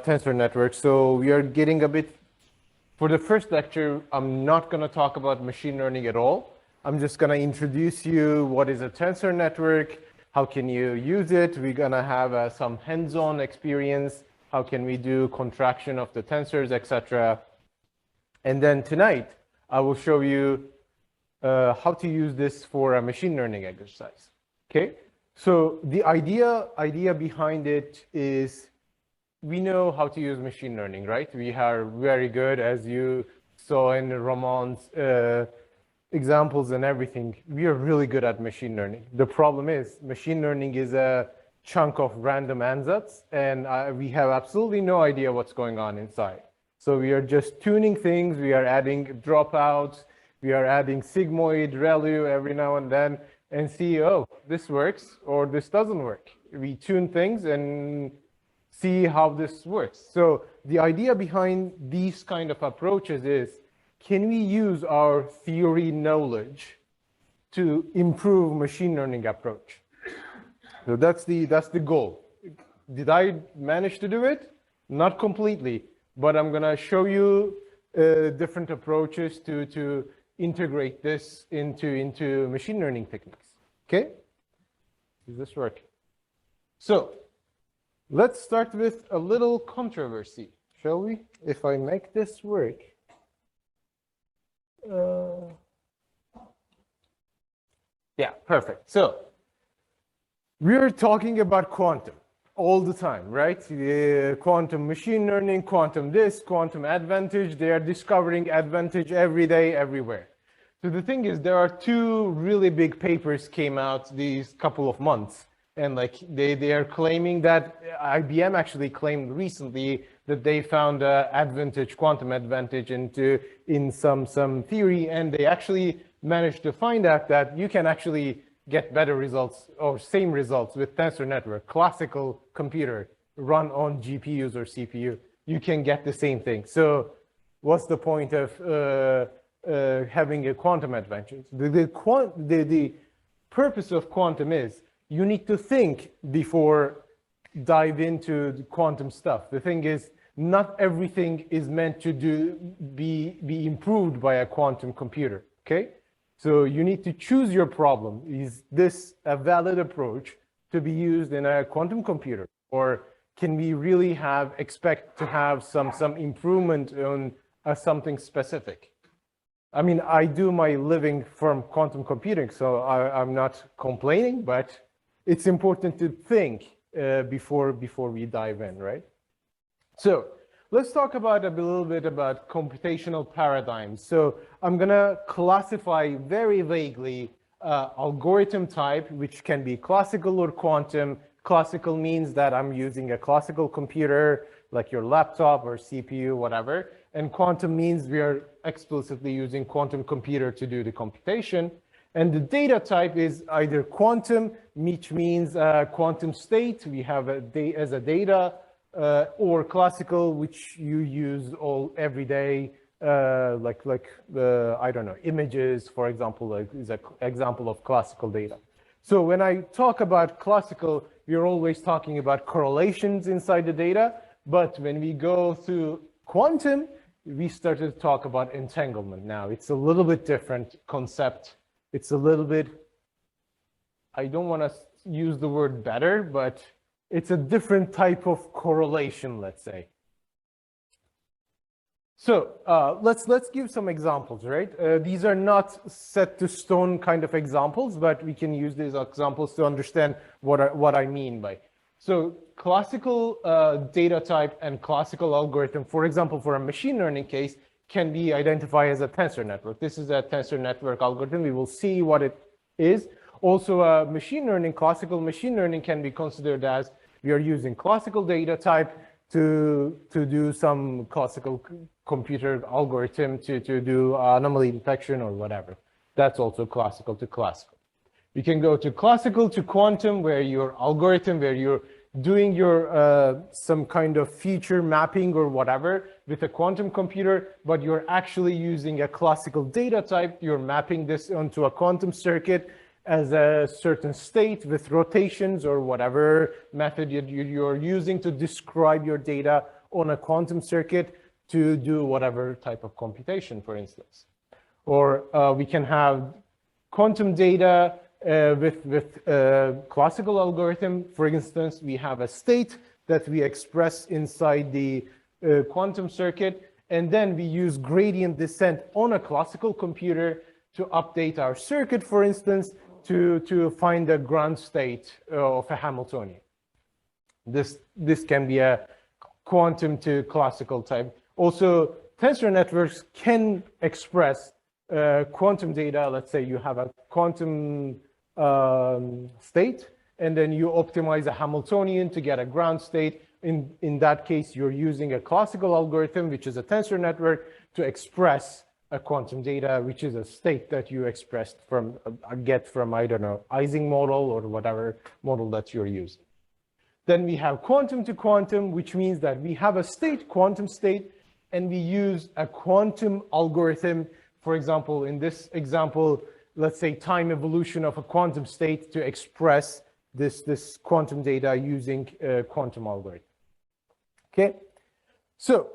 tensor networks. So we are getting a bit, for the first lecture, I'm not going to talk about machine learning at all. I'm just going to introduce you what is a tensor network, how can you use it. We're going to have some hands-on experience. How can we do contraction of the tensors, etc. And then tonight, I will show you how to use this for a machine learning exercise. Okay? So the idea behind it is we know how to use machine learning, right? We are very good, as you saw in Ramon's examples and everything. We are really good at machine learning. The problem is machine learning is a chunk of random ansatz, and we have absolutely no idea what's going on inside. So we are just tuning things. We are adding dropouts. We are adding sigmoid ReLU every now and then and see, oh, this works or this doesn't work. We tune things and see how this works. So the idea behind these kind of approaches is, can we use our theory knowledge to improve machine learning approach? So that's the goal. Did I manage to do it? Not completely, but I'm gonna show you different approaches to integrate this into machine learning techniques. Okay? Does this work? So let's start with a little controversy, shall we? If I make this work. Yeah, perfect. So we're talking about quantum all the time, right? Quantum machine learning, quantum this, quantum advantage. They are discovering advantage every day, everywhere. So the thing is, there are two really big papers came out these couple of months. And like they are claiming that IBM actually claimed recently that they found advantage, quantum advantage in some theory, and they actually managed to find out that you can actually get better results or same results with tensor network, classical computer run on GPUs or CPU. You can get the same thing. So what's the point of having a quantum advantage? The purpose of quantum is you need to think before dive into the quantum stuff. The thing is, not everything is meant to be improved by a quantum computer, okay? So you need to choose your problem. Is this a valid approach to be used in a quantum computer? Or can we really expect to have some improvement on something specific? I mean, I do my living from quantum computing, so I'm not complaining, but it's important to think before we dive in, right? So let's talk about a little bit about computational paradigms. So I'm gonna classify very vaguely algorithm type, which can be classical or quantum. Classical means that I'm using a classical computer, like your laptop or CPU, whatever. And quantum means we are explicitly using quantum computer to do the computation. And the data type is either quantum, which means quantum state, we have as a data, or classical, which you use every day, like I don't know, images, for example, is an example of classical data. So when I talk about classical, we're always talking about correlations inside the data. But when we go through quantum, we started to talk about entanglement. Now, it's a little bit different concept. It's a little bit, I don't want to use the word better, but it's a different type of correlation, let's say. So let's give some examples, right? These are not set to stone kind of examples, but we can use these examples to understand what I mean by. So classical data type and classical algorithm, for example, for a machine learning case, can be identified as a tensor network. This is a tensor network algorithm. We will see what it is. Also, machine learning, classical machine learning can be considered as we are using classical data type to do some classical computer algorithm to do anomaly detection or whatever. That's also classical to classical. We can go to classical to quantum, where your algorithm, where you're doing your some kind of feature mapping or whatever with a quantum computer, but you're actually using a classical data type. You're mapping this onto a quantum circuit as a certain state with rotations or whatever method you're using to describe your data, on a quantum circuit to do whatever type of computation, for instance. Or we can have quantum data with classical algorithm. For instance, we have a state that we express inside the quantum circuit, and then we use gradient descent on a classical computer to update our circuit, for instance, to find the ground state of a Hamiltonian. This can be a quantum to classical type. Also, tensor networks can express quantum data. Let's say you have a quantum state, and then you optimize a Hamiltonian to get a ground state. In that case, you're using a classical algorithm, which is a tensor network, to express a quantum data, which is a state that you expressed from, get from, I don't know, Ising model or whatever model that you're using. Then we have quantum to quantum, which means that we have a state, quantum state, and we use a quantum algorithm. For example, in this example, let's say time evolution of a quantum state to express this quantum data using a quantum algorithm. Okay, so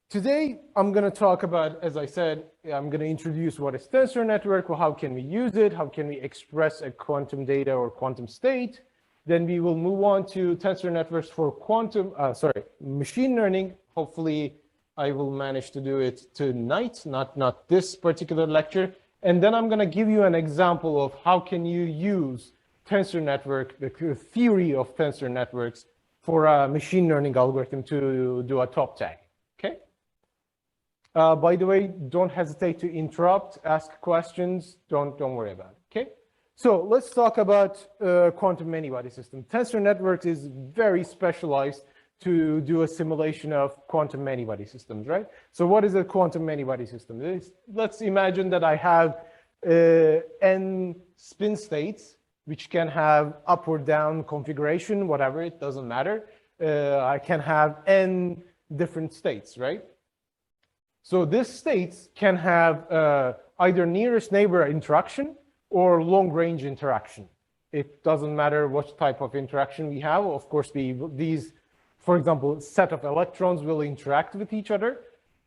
today I'm going to talk about, as I said, I'm going to introduce what is tensor network, or how can we use it, how can we express a quantum data or quantum state. Then we will move on to tensor networks for machine learning. Hopefully I will manage to do it tonight, not this particular lecture. And then I'm going to give you an example of how can you use tensor network, the theory of tensor networks, for a machine learning algorithm to do a top tag. Okay. By the way, don't hesitate to interrupt, ask questions. Don't worry about it. Okay. So let's talk about quantum many-body system. Tensor networks is very specialized to do a simulation of quantum many-body systems, right? So what is a quantum many-body system? Let's imagine that I have n spin states, which can have up or down configuration, whatever, it doesn't matter. I can have n different states, right? So these states can have either nearest neighbor interaction or long-range interaction. It doesn't matter what type of interaction we have. Of course, these, for example, set of electrons will interact with each other.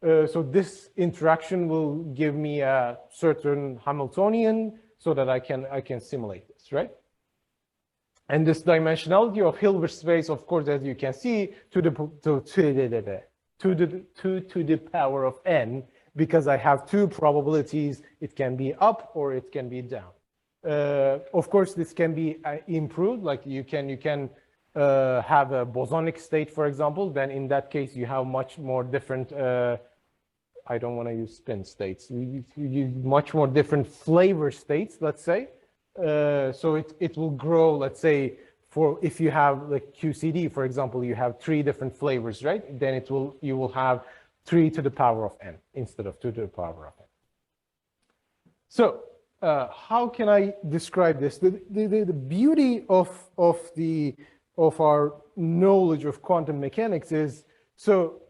So this interaction will give me a certain Hamiltonian so that I can simulate this, right? And this dimensionality of Hilbert space, of course, as you can see, to the power of n, because I have two probabilities. It can be up or it can be down. Of course, this can be improved. Like you can have a bosonic state, for example. Then in that case, you have much more different. I don't want to use spin states. You use much more different flavor states, let's say. So it will grow. Let's say for if you have like QCD, for example, you have 3 different flavors, right? Then you will have 3 to the power of n instead of 2 to the power of n. So how can I describe this? The beauty of our knowledge of quantum mechanics is, so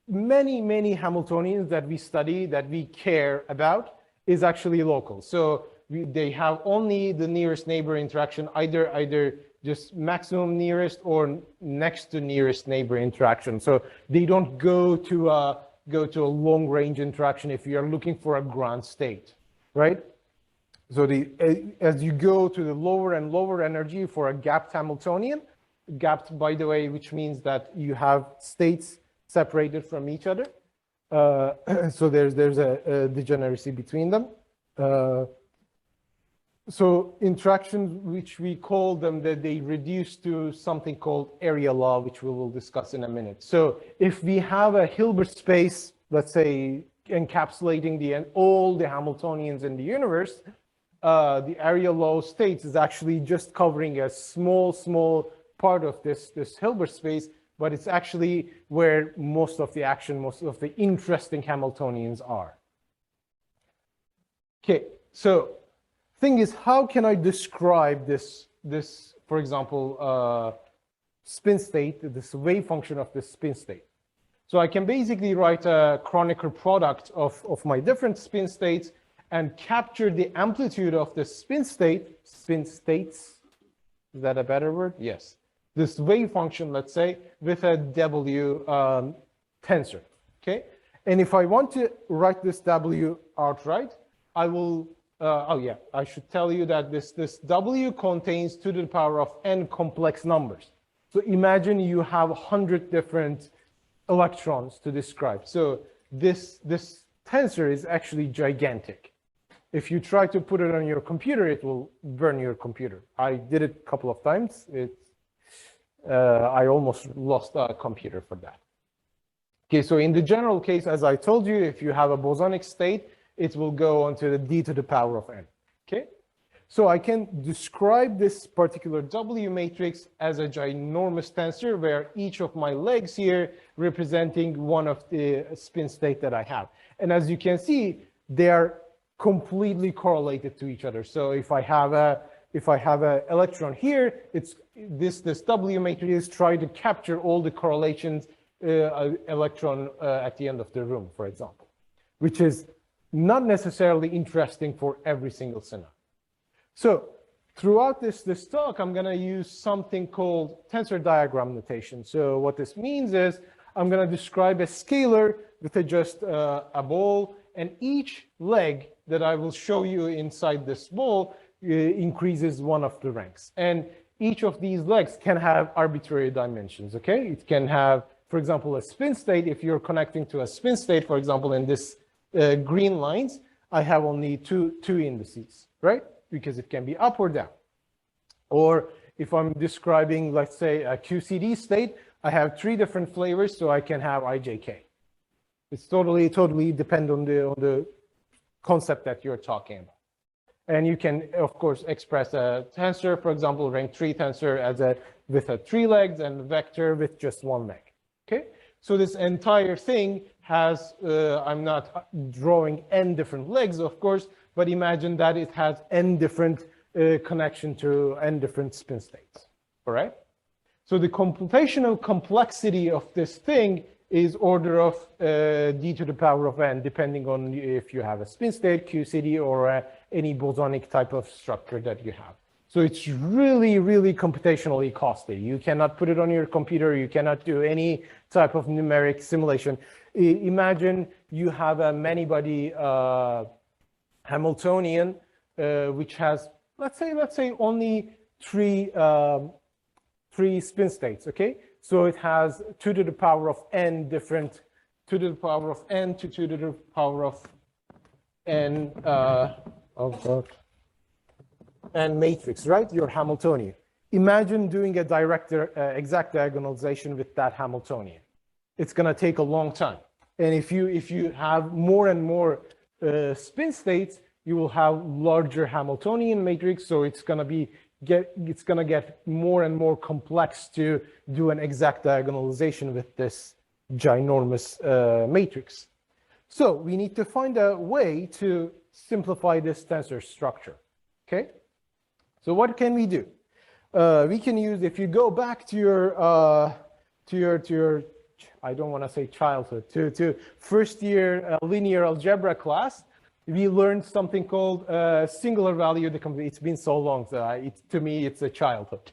many Hamiltonians that we study, that we care about, is actually local. So they have only the nearest neighbor interaction, either just maximum nearest or next to nearest neighbor interaction. So they don't go to a long range interaction if you are looking for a ground state, right? So as you go to the lower and lower energy for a gapped Hamiltonian, gapped, by the way, which means that you have states separated from each other. So there's a degeneracy between them. So interactions, which we call them, that they reduce to something called area law, which we will discuss in a minute. So if we have a Hilbert space, let's say, encapsulating all the Hamiltonians in the universe, the area law states is actually just covering a small part of this Hilbert space, but it's actually where most of the action, most of the interesting Hamiltonians are. Okay, so thing is, how can I describe this for example, spin state, this wave function of this spin state? So I can basically write a Kronecker product of my different spin states and capture the amplitude of the spin states. Is that a better word? Yes. this wave function, let's say, with a W tensor, okay? And if I want to write this W outright, I will, oh yeah, I should tell you that this W contains 2 to the power of n complex numbers. So imagine you have 100 different electrons to describe. So this tensor is actually gigantic. If you try to put it on your computer, it will burn your computer. I did it a couple of times. I almost lost a computer for that. Okay, so in the general case, as I told you, if you have a bosonic state, it will go onto the d to the power of n. Okay, so I can describe this particular W matrix as a ginormous tensor where each of my legs here representing one of the spin state that I have. And as you can see, they are completely correlated to each other. So if I have a electron here, it's this W matrix try to capture all the correlations electron at the end of the room, for example, which is not necessarily interesting for every single scenario. So throughout this talk, I'm going to use something called tensor diagram notation. So what this means is I'm going to describe a scalar with just a ball, and each leg that I will show you inside this ball increases one of the ranks. And each of these legs can have arbitrary dimensions, okay? It can have, for example, a spin state. If you're connecting to a spin state, for example, in this green lines, I have only two indices, right? Because it can be up or down. Or if I'm describing, let's say, a QCD state, I have 3 different flavors, so I can have IJK. It's totally depend on the concept that you're talking about. And you can, of course, express a tensor, for example, rank 3 tensor as with 3 legs and vector with just 1 leg. Okay, so this entire thing has, I'm not drawing n different legs, of course, but imagine that it has n different connection to n different spin states, all right? So the computational complexity of this thing is order of d to the power of n, depending on if you have a spin state, QCD, or any bosonic type of structure that you have. So it's really computationally costly. You cannot put it on your computer. You cannot do any type of numeric simulation. Imagine you have a many-body Hamiltonian, which has, let's say only three spin states, okay? So it has 2 to the power of n different, 2 to the power of n to 2 to the power of n, and matrix, right? Your Hamiltonian. Imagine doing a direct exact diagonalization with that Hamiltonian. It's going to take a long time. And if you have more and more spin states, you will have larger Hamiltonian matrix. So it's going to get more and more complex to do an exact diagonalization with this ginormous matrix. So we need to find a way to simplify this tensor structure. Okay. So what can we do? We can use, if you go back to your I don't want to say childhood, to first year linear algebra class, we learned something called singular value decomposition. It's been so long, so to me, it's a childhood.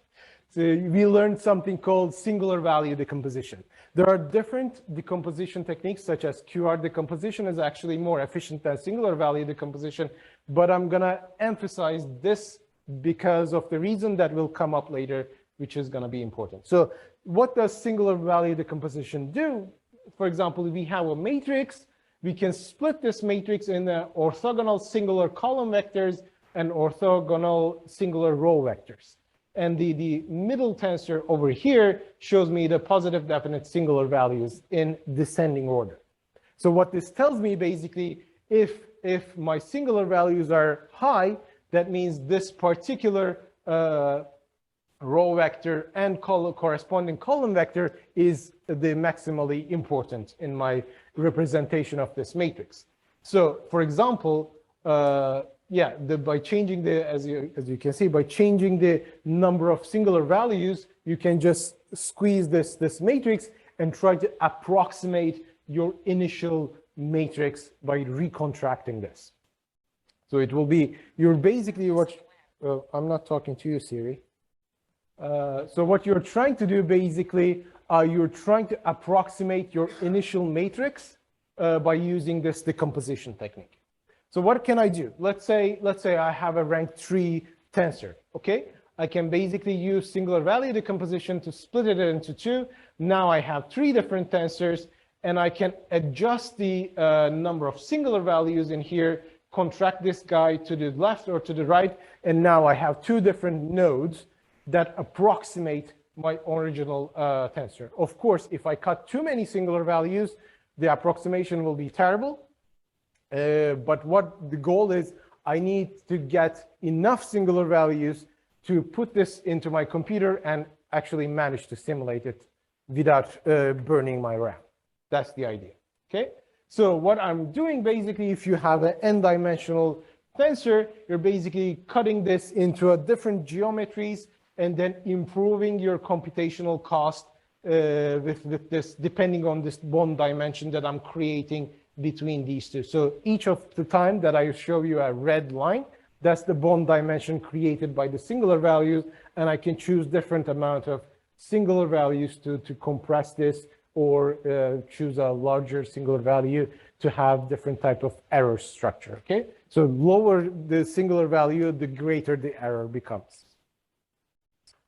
So we learned something called singular value decomposition. There are different decomposition techniques, such as QR decomposition is actually more efficient than singular value decomposition, but I'm going to emphasize this because of the reason that will come up later, which is going to be important. So what does singular value decomposition do? For example, we have a matrix. We can split this matrix in orthogonal singular column vectors and orthogonal singular row vectors. And the middle tensor over here shows me the positive definite singular values in descending order. So what this tells me basically, if my singular values are high, that means this particular row vector and corresponding column vector is the maximally important in my representation of this matrix. So for example, by changing the, as you can see, by changing the number of singular values, you can just squeeze this matrix and try to approximate your initial matrix by recontracting this. So it will be, you're basically what, I'm not talking to you, Siri. So what you're trying to do basically, you're trying to approximate your initial matrix by using this decomposition technique. So what can I do? Let's say I have a rank 3 tensor, okay? I can basically use singular value decomposition to split it into 2. Now I have 3 different tensors, and I can adjust the number of singular values in here, contract this guy to the left or to the right, and now I have 2 different nodes that approximate my original tensor. Of course, if I cut too many singular values, the approximation will be terrible. But what the goal is, I need to get enough singular values to put this into my computer and actually manage to simulate it without burning my RAM. That's the idea, okay? So what I'm doing basically, if you have an n-dimensional tensor, you're basically cutting this into a different geometries and then improving your computational cost with this, depending on this bond dimension that I'm creating between these two. So each of the time that I show you a red line, that's the bond dimension created by the singular values, and I can choose different amount of singular values to compress this, or choose a larger singular value to have different type of error structure, okay? So lower the singular value, the greater the error becomes.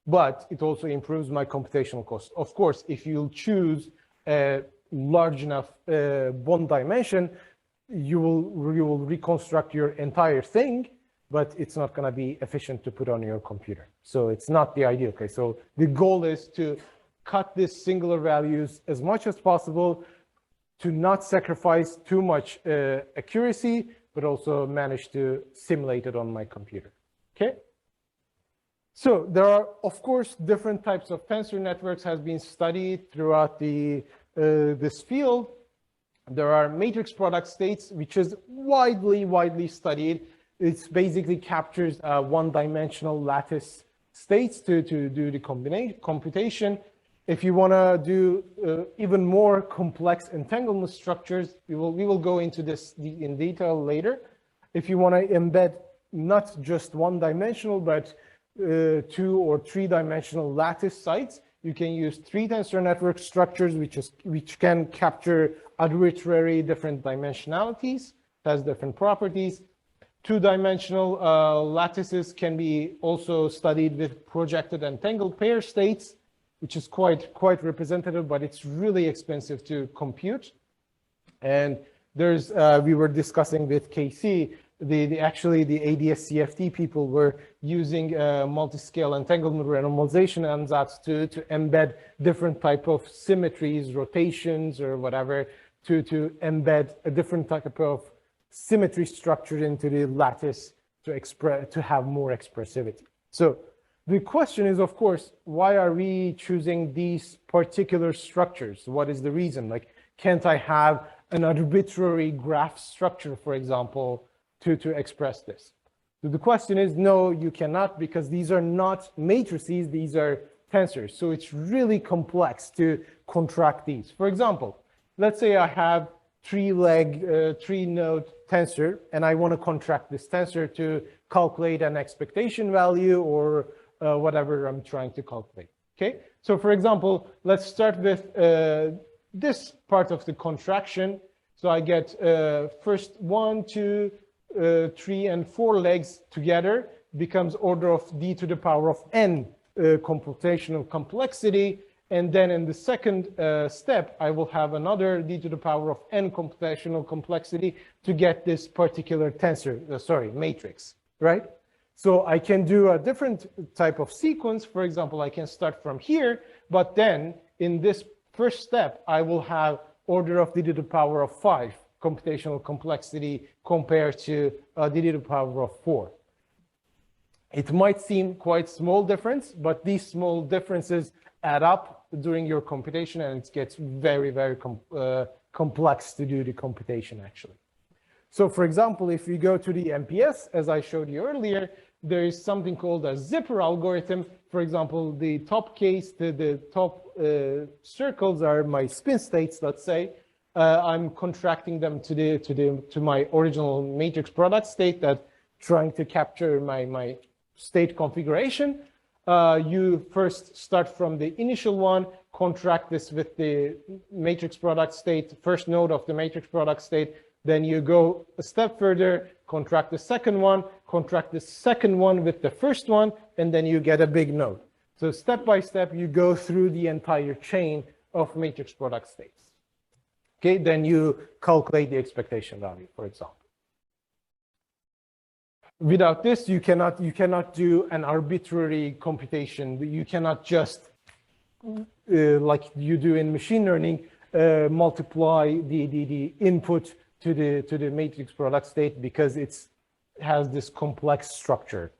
But it also improves my computational cost. Of course, if you choose a large enough bond dimension, you will reconstruct your entire thing, but it's not going to be efficient to put on your computer. So it's not the ideal case. So the goal is to cut these singular values as much as possible to not sacrifice too much accuracy, but also manage to simulate it on my computer, okay? So there are, of course, different types of tensor networks has been studied throughout this field. There are matrix product states, which is widely studied. It basically captures one-dimensional lattice states to do the computation. If you want to do even more complex entanglement structures, we will go into this in detail later. If you want to embed not just one-dimensional, but 2 or 3-dimensional lattice sites, you can use 3 tensor network structures, which can capture arbitrary different dimensionalities, has different properties. 2-dimensional lattices can be also studied with projected entangled pair states, which is quite representative, but it's really expensive to compute. And there's we were discussing with KC, actually the ADS-CFT people were using multi-scale entanglement renormalization ansatz to embed different type of symmetries, rotations, or whatever, to embed a different type of symmetry structure into the lattice to have more expressivity. So the question is, of course, why are we choosing these particular structures? What is the reason? Like, can't I have an arbitrary graph structure, for example, to express this? So the question is, no, you cannot, because these are not matrices, these are tensors. So it's really complex to contract these. For example, let's say I have 3-node tensor, and I want to contract this tensor to calculate an expectation value or whatever I'm trying to calculate, okay? So for example, let's start with this part of the contraction. So I get first 1, 2, 3, and 4 legs together becomes order of d to the power of n computational complexity. And then in the second step, I will have another d to the power of n computational complexity to get this particular tensor, matrix, right? So I can do a different type of sequence. For example, I can start from here, but then in this first step, I will have order of d to the power of 5 computational complexity compared to d to the power of 4. It might seem quite small difference, but these small differences add up during your computation, and it gets very complex to do the computation actually. So for example, if we go to the MPS, as I showed you earlier, there is something called a zipper algorithm. For example, the top case, the top circles are my spin states, let's say. I'm contracting them to my original matrix product state that trying to capture my state configuration. You first start from the initial one, contract this with the matrix product state, first node of the matrix product state. Then you go a step further, contract the second one with the first one, and then you get a big node. So step by step, you go through the entire chain of matrix product states. Okay, then you calculate the expectation value, for example. Without this, you cannot do an arbitrary computation. You cannot just, like you do in machine learning, multiply the input to the matrix product state, because it has this complex structure.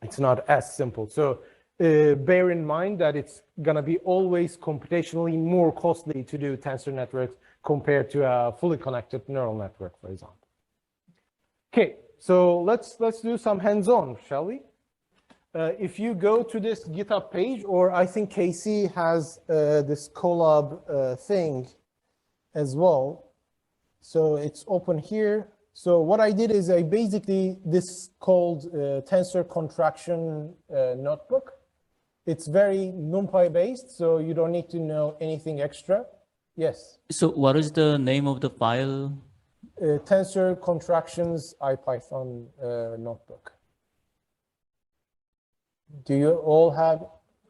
It's not as simple. So bear in mind that it's gonna be always computationally more costly to do tensor networks compared to a fully connected neural network, for example. Okay, so let's do some hands-on, shall we? If you go to this GitHub page, or I think KC has this Colab thing as well. So it's open here. So what I did is I basically, this called tensor contraction notebook. It's very NumPy based, so you don't need to know anything extra. Yes. So what is the name of the file? Tensor contractions IPython notebook. Do you all have,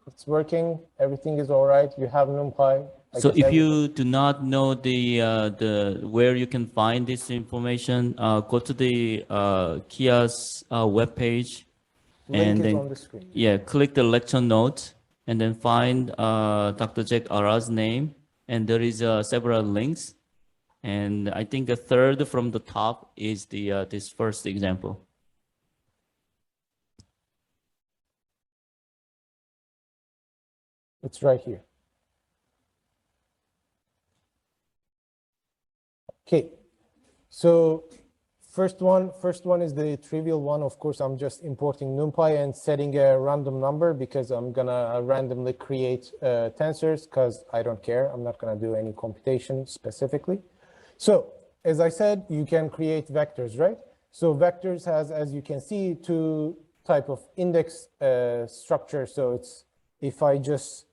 it's working, everything is all right, you have NumPy? So if you do not know the where you can find this information, go to the KIAS webpage. Link is on the screen. Yeah, click the lecture notes and then find Dr. Jack Araz name. And there is several links. And I think the third from the top is the this first example. It's right here. Okay, so first one is the trivial one. Of course, I'm just importing NumPy and setting a random number because I'm gonna randomly create tensors because I don't care. I'm not gonna do any computation specifically. So as I said, you can create vectors, right? So vectors has, as you can see, two type of index structure. So it's, if I just,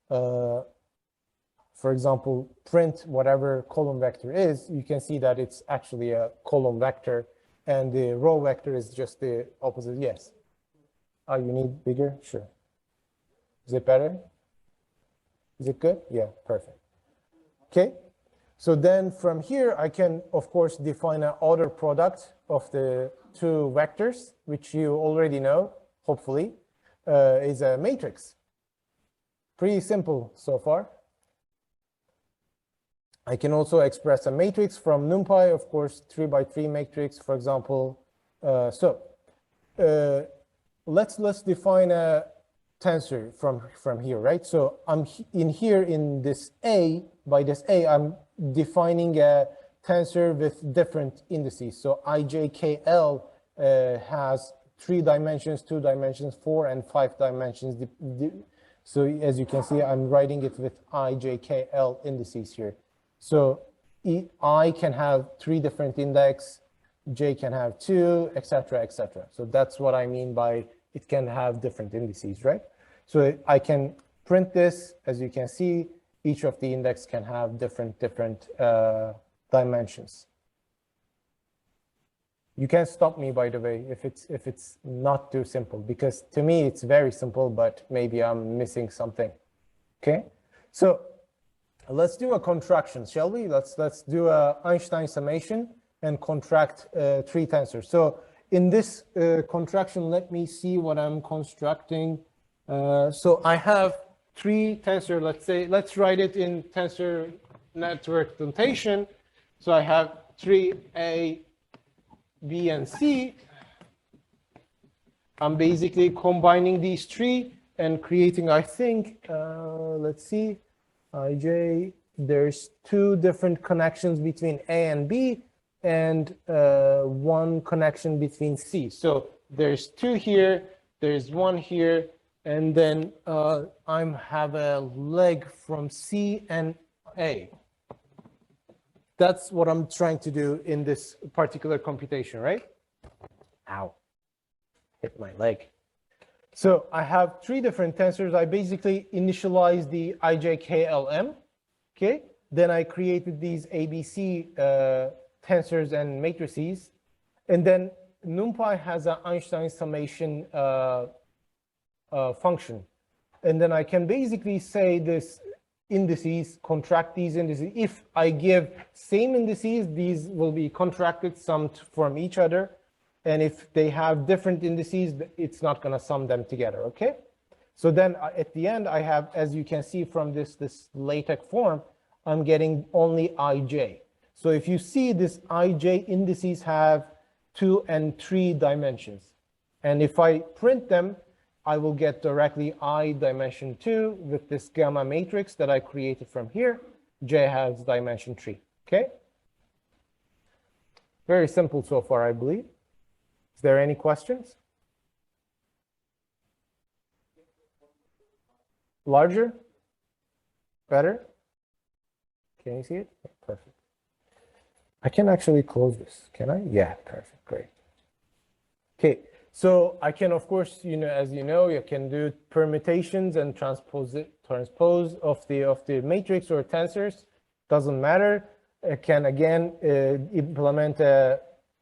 for example, print whatever column vector is, you can see that it's actually a column vector and the row vector is just the opposite. Yes. Oh, you need bigger? Sure. Is it better? Is it good? Yeah, perfect. Okay. So then from here, I can, of course, define an order product of the two vectors, which you already know, hopefully, is a matrix. Pretty simple so far. I can also express a matrix from NumPy, of course, 3x3 matrix, for example. Let's define a tensor from here, right? So I'm in here in this A, by this A, I'm defining a tensor with different indices. So IJKL has 3 dimensions, 2 dimensions, 4 and 5 dimensions. So as you can see, I'm writing it with IJKL indices here. So I can have 3 different index, J can have 2, etc., etc. So that's what I mean by it can have different indices, right? So I can print this, as you can see, each of the index can have different dimensions. You can stop me, by the way, if it's not too simple, because to me it's very simple, but maybe I'm missing something. Okay, so let's do a contraction, shall we? Let's do a Einstein summation and contract 3 tensors. So in this contraction, let me see what I'm constructing. So I have 3 tensor. Let's write it in tensor network notation. So I have 3A, B, and C. I'm basically combining these 3 and creating, I think, let's see, IJ, there's 2 different connections between A and B and 1 connection between C. So there's 2 here, there's 1 here, and then I have a leg from C and A. That's what I'm trying to do in this particular computation, right? Ow, hit my leg. So I have three different tensors. I basically initialized the IJKLM, okay? Then I created these ABC tensors and matrices. And then NumPy has an Einstein summation function. And then I can basically say this indices, contract these indices. If I give same indices, these will be contracted, summed from each other. And if they have different indices, it's not going to sum them together, okay? So then at the end, I have, as you can see from this LaTeX form, I'm getting only IJ. So if you see this IJ indices have 2 and 3 dimensions. And if I print them, I will get directly I dimension 2 with this gamma matrix that I created from here. J has dimension 3, okay? Very simple so far, I believe. Is there any questions? Larger? Better? Can you see it? Perfect. I can actually close this, can I? Yeah, perfect, great. Okay, so I can, of course, as you know, you can do permutations and transpose of the matrix or tensors. Doesn't matter. I can again implement a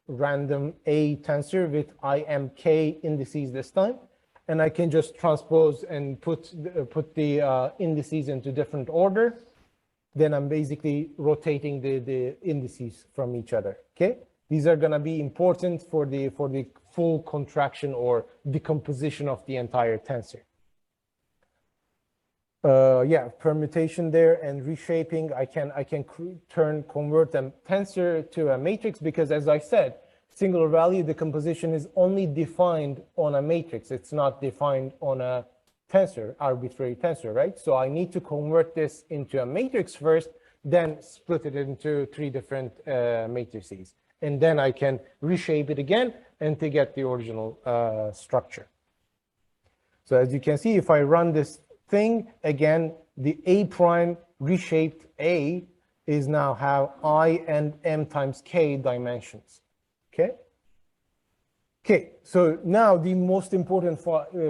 random A tensor with IMK indices this time, and I can just transpose and put the indices into different order. Then I'm basically rotating the indices from each other. Okay, these are going to be important for the full contraction or decomposition of the entire tensor. Yeah, permutation there and reshaping. I can convert a tensor to a matrix because, as I said, singular value decomposition is only defined on a matrix. It's not defined on a tensor, arbitrary tensor, right? So I need to convert this into a matrix first, then split it into 3 different matrices. And then I can reshape it again and to get the original structure. So as you can see, if I run this thing, again, the A prime reshaped A is now have I and M times K dimensions, okay? Okay, so now the most important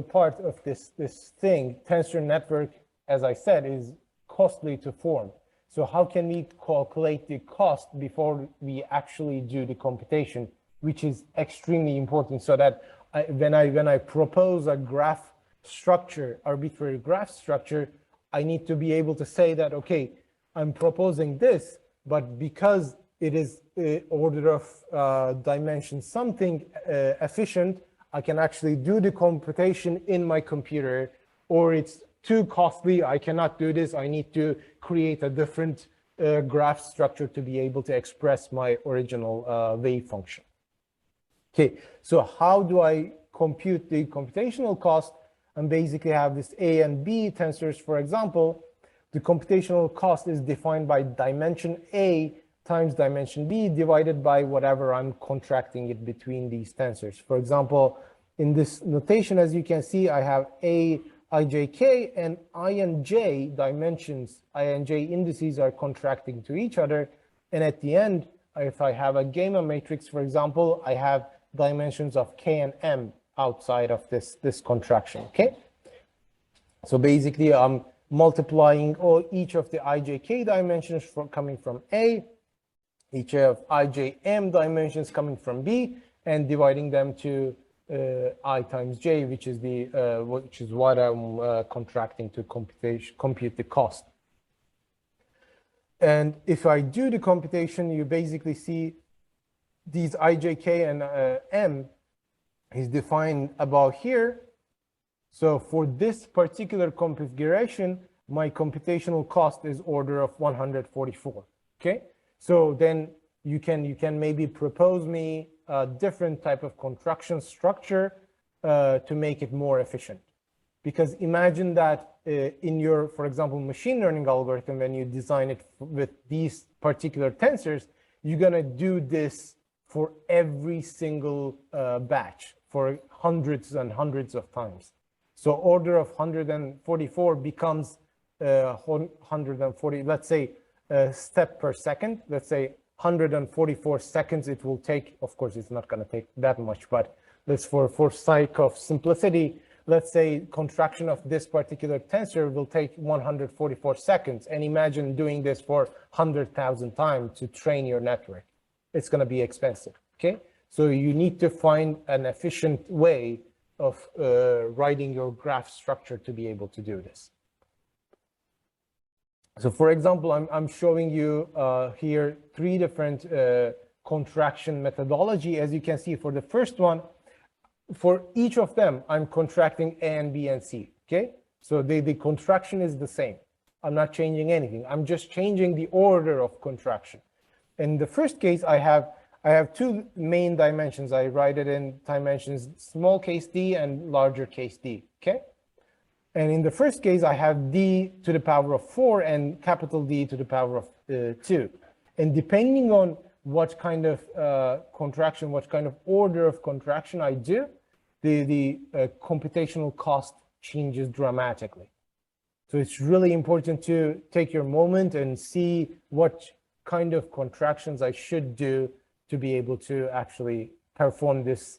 part of this thing, tensor network, as I said, is costly to form. So how can we calculate the cost before we actually do the computation, which is extremely important, so that when I propose a graph structure, arbitrary graph structure, I need to be able to say that, okay, I'm proposing this, but because it is order of dimension something efficient, I can actually do the computation in my computer, or it's too costly, I cannot do this, I need to create a different graph structure to be able to express my original wave function. Okay, so how do I compute the computational cost? And basically have this A and B tensors, for example. The computational cost is defined by dimension A times dimension B divided by whatever I'm contracting it between these tensors. For example, in this notation, as you can see, I have A, IJK, and I and J dimensions, I and J indices are contracting to each other. And at the end, if I have a gamma matrix, for example, I have dimensions of K and M outside of this contraction, okay? So basically, I'm multiplying each of the IJK dimensions coming from A, each of IJM dimensions coming from B, and dividing them to I times J, which is what I'm contracting to compute the cost. And if I do the computation, you basically see these IJK and M is defined about here. So for this particular configuration, my computational cost is order of 144. Okay, so then you can maybe propose me a different type of contraction structure to make it more efficient. Because imagine that in your, for example, machine learning algorithm, when you design it with these particular tensors, you're gonna do this for every single batch for hundreds and hundreds of times. So order of 144 becomes 140, let's say step per second. Let's say 144 seconds it will take. Of course, it's not going to take that much, but let's for sake of simplicity, let's say contraction of this particular tensor will take 144 seconds. And imagine doing this for 100,000 times to train your network. It's going to be expensive, okay? So you need to find an efficient way of writing your graph structure to be able to do this. So for example, I'm showing you here 3 different contraction methodology. As you can see, for the first one, for each of them, I'm contracting A and B and C, okay? So the contraction is the same. I'm not changing anything. I'm just changing the order of contraction. In the first case, I have 2 main dimensions. I write it in dimensions small case d and larger case d, okay? And in the first case, I have d to the power of 4 and capital D to the power of 2. And depending on what kind of contraction, what kind of order of contraction I do, the computational cost changes dramatically. So it's really important to take your moment and see what kind of contractions I should do to be able to actually perform this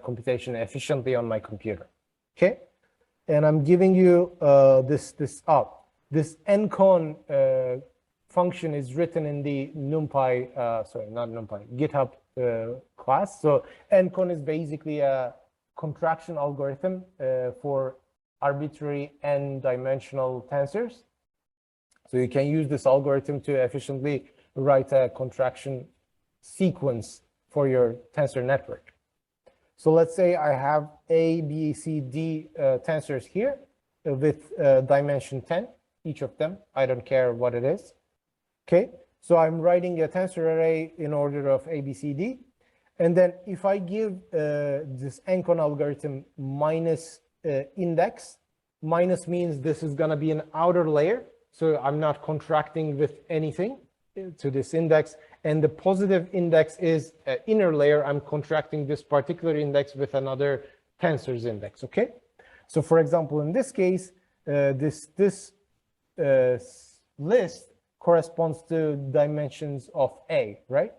computation efficiently on my computer, okay? And I'm giving you this ncon function is written in the NumPy, sorry, not NumPy, GitHub class. So ncon is basically a contraction algorithm for arbitrary n-dimensional tensors. So you can use this algorithm to efficiently write a contraction sequence for your tensor network. So let's say I have A, B, C, D tensors here with dimension 10, each of them. I don't care what it is. Okay, so I'm writing a tensor array in order of A, B, C, D. And then if I give this ncon algorithm minus index, minus means this is going to be an outer layer. So I'm not contracting with anything to this index. And the positive index is an inner layer. I'm contracting this particular index with another tensor's index, okay? So for example, in this case, this list corresponds to dimensions of A, right?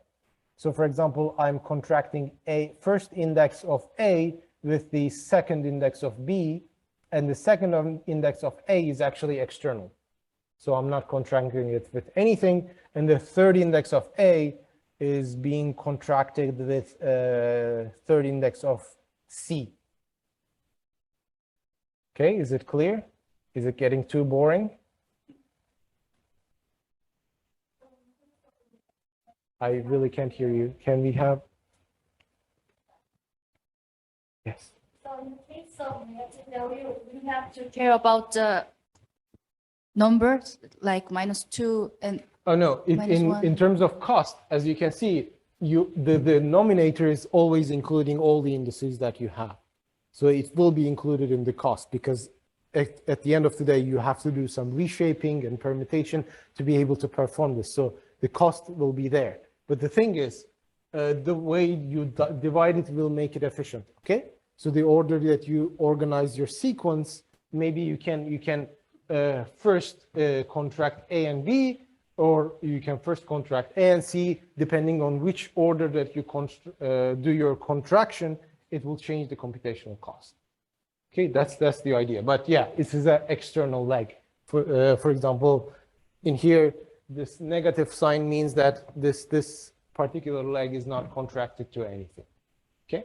So for example, I'm contracting a first index of A with the second index of B, and the second index of A is actually external. So I'm not contracting it with anything. And the third index of A is being contracted with third index of C. Okay, is it clear? Is it getting too boring? I really can't hear you. Can we have? Yes. So in case of negative value, we have to care about the numbers like -2 and Oh no, in terms of cost, as you can see, the denominator is always including all the indices that you have. So it will be included in the cost because at the end of the day, you have to do some reshaping and permutation to be able to perform this. So the cost will be there. But the thing is, the way you divide it will make it efficient, okay? So the order that you organize your sequence, maybe you can first contract A and B, or you can first contract A and C, depending on which order that you do your contraction, it will change the computational cost. Okay, that's the idea. But yeah, this is an external leg. For example, in here, this negative sign means that this particular leg is not contracted to anything. Okay.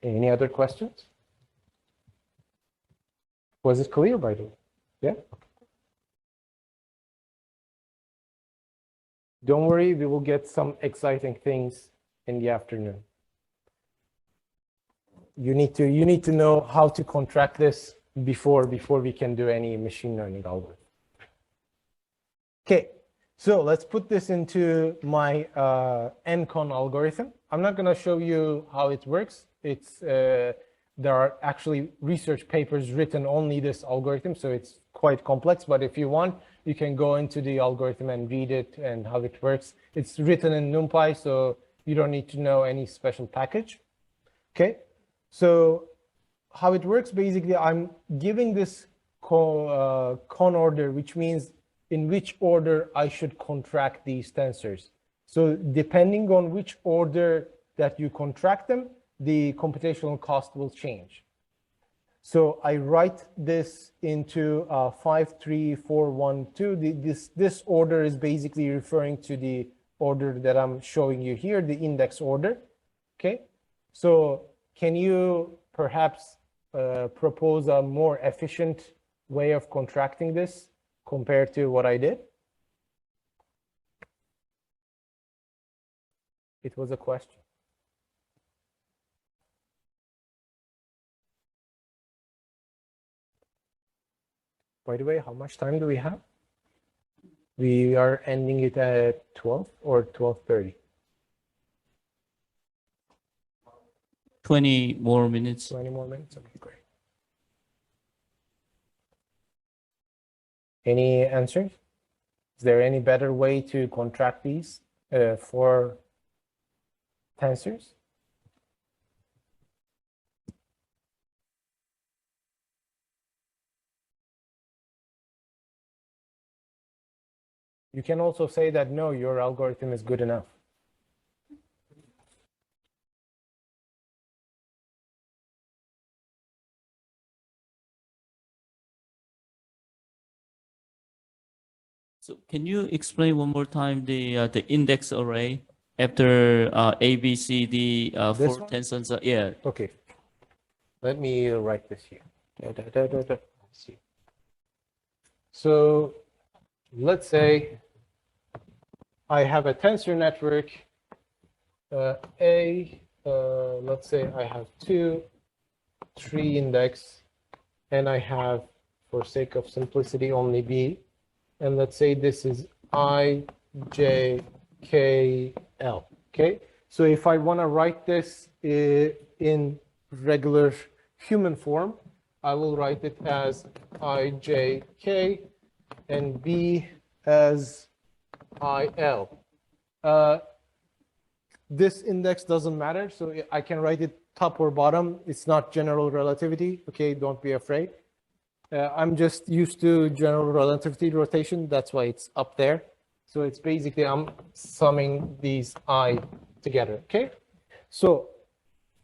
Any other questions? Was it clear, by the way? Yeah. Don't worry, we will get some exciting things in the afternoon. You need to know how to contract this before we can do any machine learning algorithm. Okay, so let's put this into my ncon algorithm. I'm not going to show you how it works. It's there are actually research papers written only this algorithm, so it's quite complex. But if you want, you can go into the algorithm and read it and how it works. It's written in NumPy, so you don't need to know any special package. Okay, so how it works, basically, I'm giving this con order, which means in which order I should contract these tensors. So depending on which order that you contract them, the computational cost will change. So I write this into 53412. This order is basically referring to the order that I'm showing you here, the index order. Okay. So can you perhaps propose a more efficient way of contracting this compared to what I did? It was a question. By the way, how much time do we have? We are ending it at 12 or 12:30? 20 more minutes. 20 more minutes? Okay, great. Any answers? Is there any better way to contract these for tensors? You can also say that, no, your algorithm is good enough. So can you explain one more time the index array after A, B, C, D, This four one? tensors? Yeah. Okay. Let me write this here. Let's see. So let's say I have a tensor network let's say I have 2, 3 index, and I have, for sake of simplicity, only B. And let's say this is I, J, K, L. Okay. So if I want to write this in regular human form, I will write it as I, J, K, and B as I, L. This index doesn't matter, so I can write it top or bottom. It's not general relativity. Okay, don't be afraid. I'm just used to general relativity rotation. That's why it's up there. So it's basically I'm summing these I together. Okay. So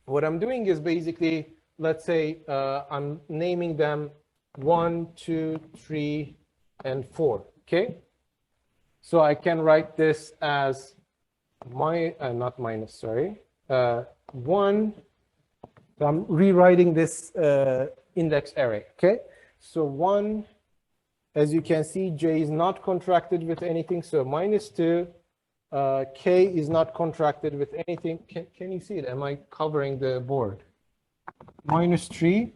what I'm doing is basically, let's say I'm naming them 1, 2, 3, and 4. Okay. So I can write this as not minus, sorry. 1. So I'm rewriting this index array. Okay. So 1, as you can see, J is not contracted with anything. So -2, K is not contracted with anything. Can you see it? Am I covering the board? -3.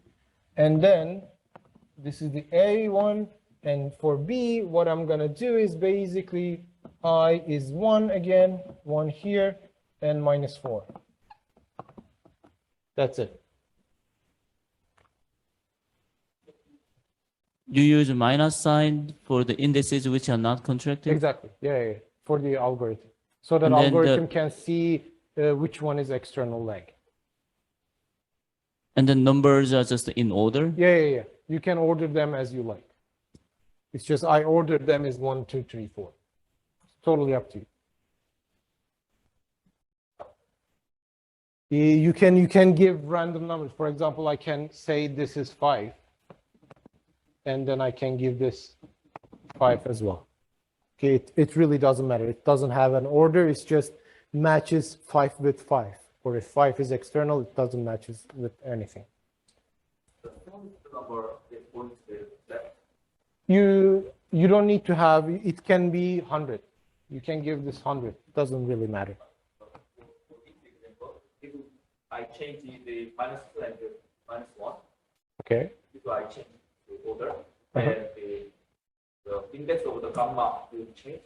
And then this is the A one. And for B, what I'm going to do is basically I is 1 again, 1 here, and -4. That's it. You use a minus sign for the indices which are not contracted? Exactly. Yeah. For the algorithm. So that And then algorithm can see which one is external leg. And the numbers are just in order? Yeah. You can order them as you like. It's just I ordered them as 1, 2, 3, 4. It's totally up to you. You can give random numbers. For example, I can say this is 5. And then I can give this 5 as well. Okay, it really doesn't matter. It doesn't have an order. It's just matches 5 with 5. Or if 5 is external, it doesn't match with anything. You don't need to have, it can be 100. You can give this 100. It doesn't really matter. If I change the -2 and the -1, Okay. if I change the order, and the index of the gamma will change.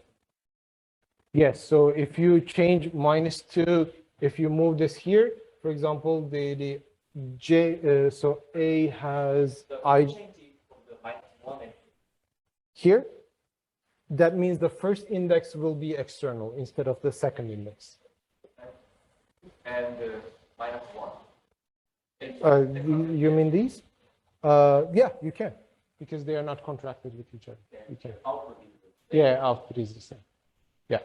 Yes, so if you change -2, if you move this here, for example, the J, so A has I Changing from the -1 and here, that means the first index will be external instead of the second index. -1. You mean these? Yeah, you can, because they are not contracted with each other. You can. Yeah, output is the same. Yeah,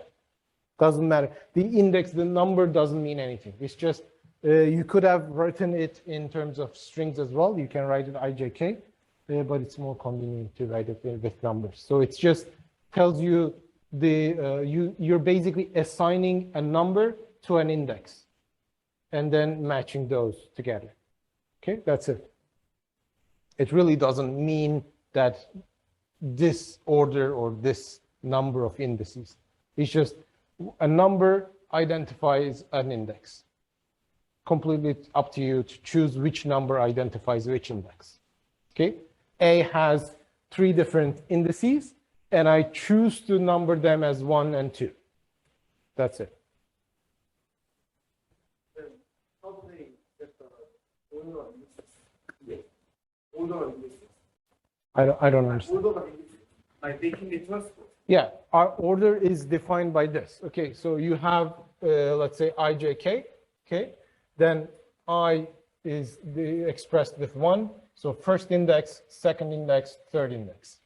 doesn't matter. The index, the number doesn't mean anything. It's just You could have written it in terms of strings as well. You can write it IJK, but it's more convenient to write it with numbers. So it's just tells you you're basically assigning a number to an index and then matching those together. Okay, that's it. It really doesn't mean that this order or this number of indices. It's just a number identifies an index. Completely up to you to choose which number identifies which index. Okay, A has 3 different indices, and I choose to number them as 1 and 2. That's it. I don't understand. By taking the transport. Yeah, our order is defined by this. Okay, so you have, let's say, IJK, okay? Then I is expressed with 1. So first index, second index, third index,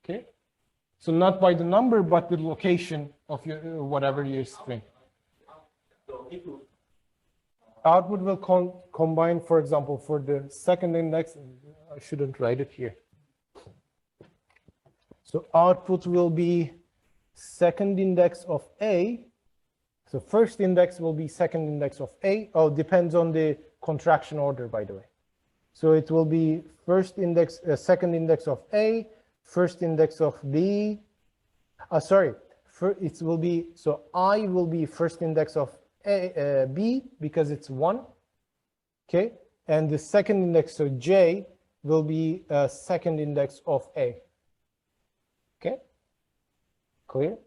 okay? So not by the number, but the location of your whatever your string. So input. Output will combine, for example, for the second index, I shouldn't write it here. So output will be second index of A. So first index will be second index of A. Oh, depends on the contraction order, by the way. So it will be first index, second index of A, first index of B. Sorry, it will be, so I will be first index of B because it's 1. Okay, and the second index, so J, will be second index of A. Okay, clear?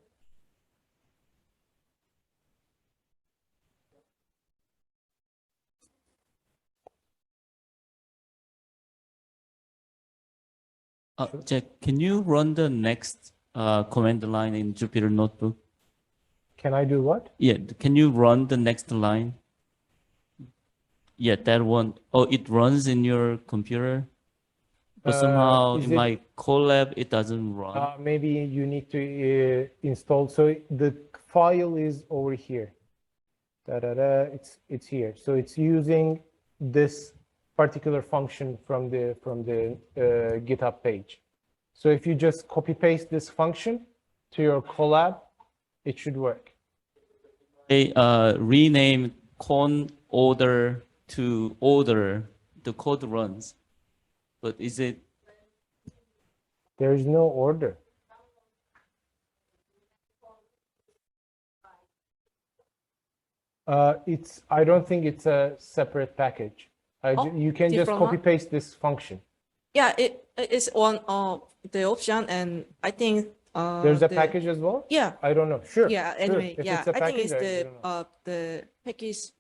Jack, can you run the next command line in Jupyter Notebook? Can I do what? Yeah, can you run the next line? Yeah, that one. Oh, it runs in your computer? But somehow in my Colab, it doesn't run. Maybe you need to install. So the file is over here. It's here. So it's using this particular function from the GitHub page. So if you just copy paste this function to your Colab, it should work. They rename con order to order. The code runs, but is it? There is no order. I don't think it's a separate package. You can just different copy one? paste this function. Yeah, it is one of the option, and I think There's a package as well? Yeah. I don't know. Sure. Yeah. sure. Anyway, If yeah, it's a I think it's package, I don't know. the package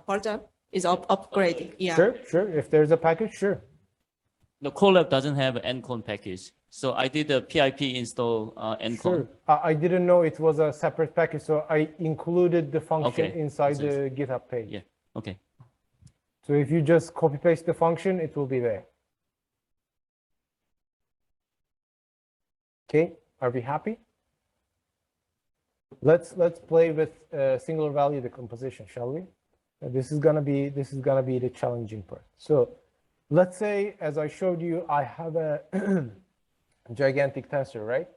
version is upgraded. Yeah. Sure, sure. If there's a package, sure. The Colab doesn't have an ncon package, so I did a pip install ncon. Sure. I didn't know it was a separate package, so I included the function Okay. inside That's the GitHub page. Yeah. Okay. So if you just copy paste the function, it will be there. Okay, are we happy? Let's play with singular value decomposition, shall we? This is gonna be the challenging part. So let's say, as I showed you, I have a gigantic tensor, right?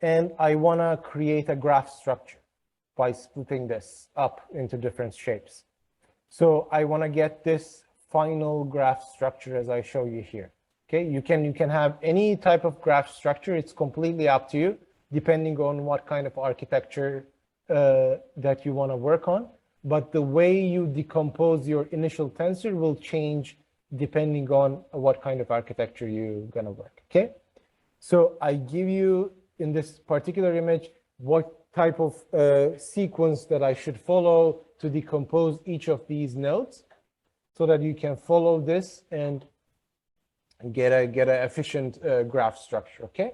And I wanna create a graph structure by splitting this up into different shapes. So I wanna get this final graph structure as I show you here. Okay, you can have any type of graph structure. It's completely up to you, depending on what kind of architecture that you want to work on. But the way you decompose your initial tensor will change depending on what kind of architecture you're going to work. Okay, so I give you in this particular image what type of sequence that I should follow to decompose each of these nodes, so that you can follow this and get a efficient graph structure. Okay,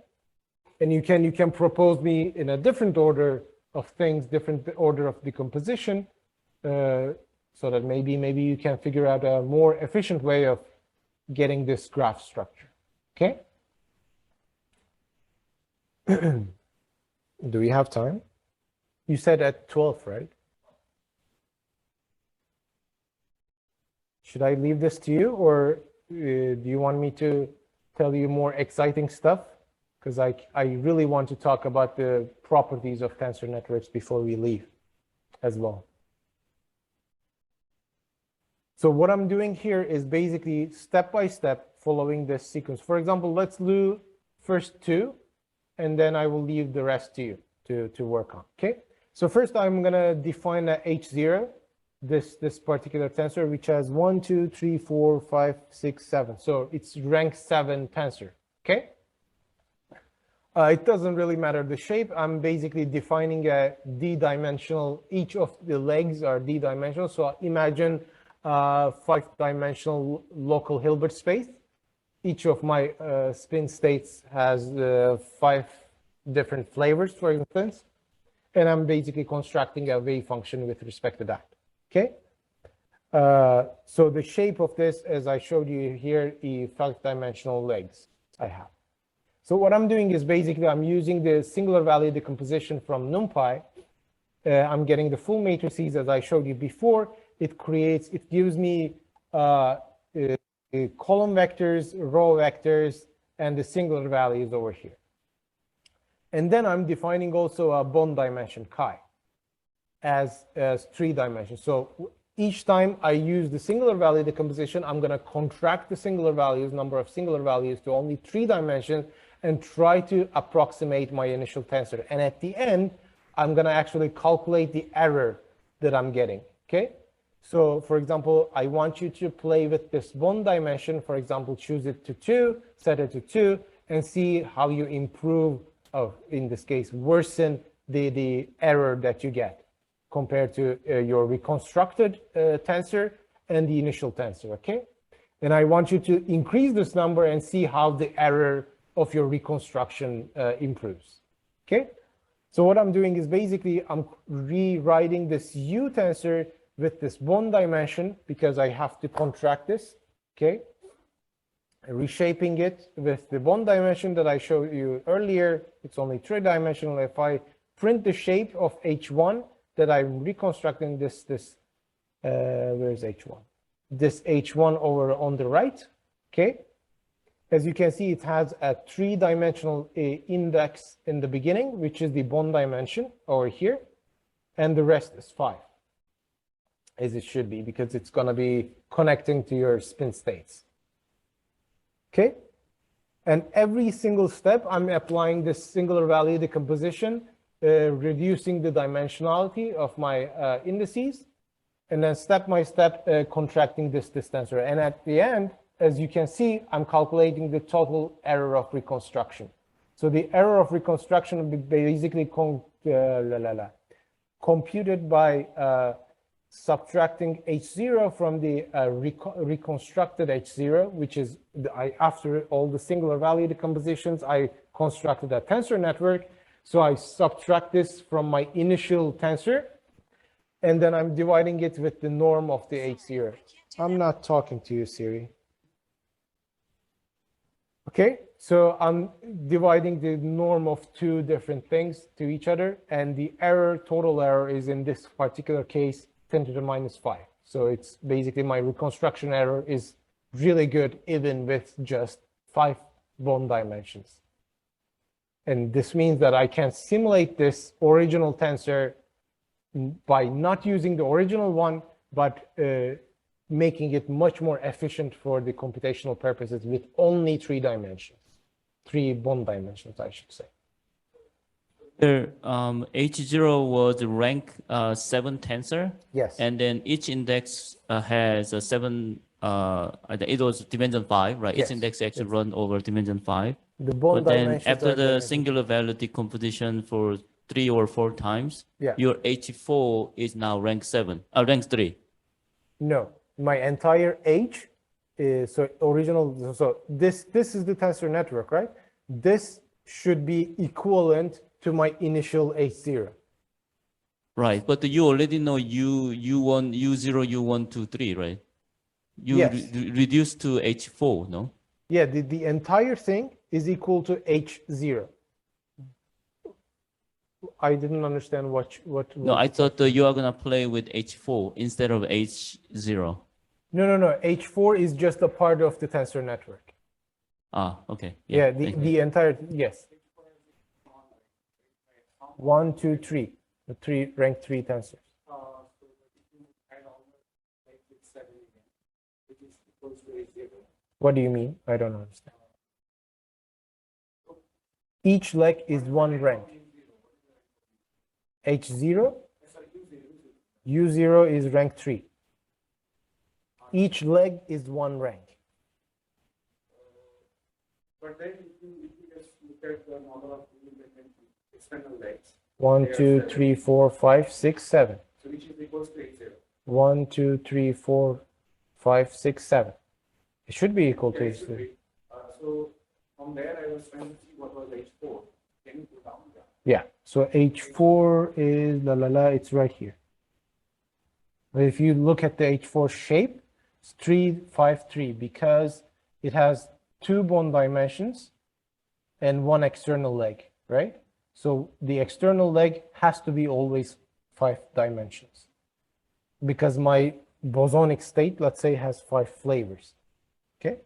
and you can propose me in a different order of things, different order of decomposition, so that maybe you can figure out a more efficient way of getting this graph structure. Okay. Do we have time? You said at 12, right? Should I leave this to you, or do you want me to tell you more exciting stuff? Because I really want to talk about the properties of tensor networks before we leave as well. So what I'm doing here is basically step by step following this sequence. For example, let's do first two, and then I will leave the rest to you to work on, okay? So first I'm gonna define a H0, this particular tensor, which has 1, 2, 3, 4, 5, 6, 7. So it's rank 7 tensor, okay? It doesn't really matter the shape. I'm basically defining a d-dimensional, each of the legs are d-dimensional. So imagine 5-dimensional local Hilbert space. Each of my spin states has 5 different flavors, for instance. And I'm basically constructing a wave function with respect to that, okay? So the shape of this, as I showed you here, is 5-dimensional legs I have. So what I'm doing is basically I'm using the singular value decomposition from NumPy. I'm getting the full matrices as I showed you before. It gives me column vectors, row vectors, and the singular values over here. And then I'm defining also a bond dimension chi as 3 dimensions. So each time I use the singular value decomposition, I'm going to contract the singular values, number of singular values, to only 3 dimensions and try to approximate my initial tensor. And at the end, I'm going to actually calculate the error that I'm getting, okay? So for example, I want you to play with this bond dimension. For example, choose it to 2, set it to 2, and see how you improve, in this case, worsen the error that you get compared to your reconstructed tensor and the initial tensor, okay? And I want you to increase this number and see how the error of your reconstruction improves, okay? So what I'm doing is basically I'm rewriting this U tensor with this bond dimension because I have to contract this, okay? Reshaping it with the bond dimension that I showed you earlier. It's only 3-dimensional. If I print the shape of H1 that I'm reconstructing this where's H1? This H1 over on the right, okay? As you can see, it has a 3-dimensional index in the beginning, which is the bond dimension over here, and the rest is 5, as it should be, because it's going to be connecting to your spin states. Okay? And every single step, I'm applying this singular value decomposition, reducing the dimensionality of my indices, and then step by step contracting this tensor. And at the end, as you can see, I'm calculating the total error of reconstruction. So the error of reconstruction will be basically computed by subtracting H0 from the reconstructed H0, which is, after all the singular value decompositions, I constructed a tensor network. So I subtract this from my initial tensor, and then I'm dividing it with the norm of the H0. I'm not talking to you, Siri. Okay, so I'm dividing the norm of 2 different things to each other, and the error, total error, is in this particular case 10 to the minus 5. So it's basically my reconstruction error is really good even with just 5 bond dimensions. And this means that I can simulate this original tensor by not using the original one, but making it much more efficient for the computational purposes with only 3 dimensions, 3 bond dimensions, I should say. Here, H0 was rank 7 tensor. Yes. And then each index has a 7, it was dimension 5, right? Yes. Each index actually run over dimension 5. The bond But then dimensions after are the dimension. singular value decomposition for 3 or 4 times, Yeah. your H4 is now rank 7, rank 3. No, my entire H is so this is the tensor network, right? This should be equivalent to my initial H0. Right, but you already know U1, U0, U1, 2, 3, right? You Yes. reduce to H4, no? Yeah, the entire thing is equal to H0. I didn't understand what No, I thought you are gonna play with H4 instead of H0. No. H4 is just a part of the tensor network. Ah, okay. Yeah, thank you. the entire, yes. 1, 2, 3. The three rank 3 tensors. What do you mean? I don't understand. Each leg is one rank. H0? U0 is rank 3. Each leg is one rank. But then if you just look at the number of external legs. 1, 2, 3, 4, 5, 6, 7. So which is equals to H0. 1, 2, 3, 4, 5, 6, 7. It should be equal to Yeah, it should H3. be. So from there I was trying to see what was H4. Can you put down that? Yeah, so H4 is it's right here. But if you look at the H4 shape, it's 3, 5, 3 because it has 2 bone dimensions and 1 external leg, right? So the external leg has to be always 5 dimensions because my bosonic state, let's say, has 5 flavors. Okay?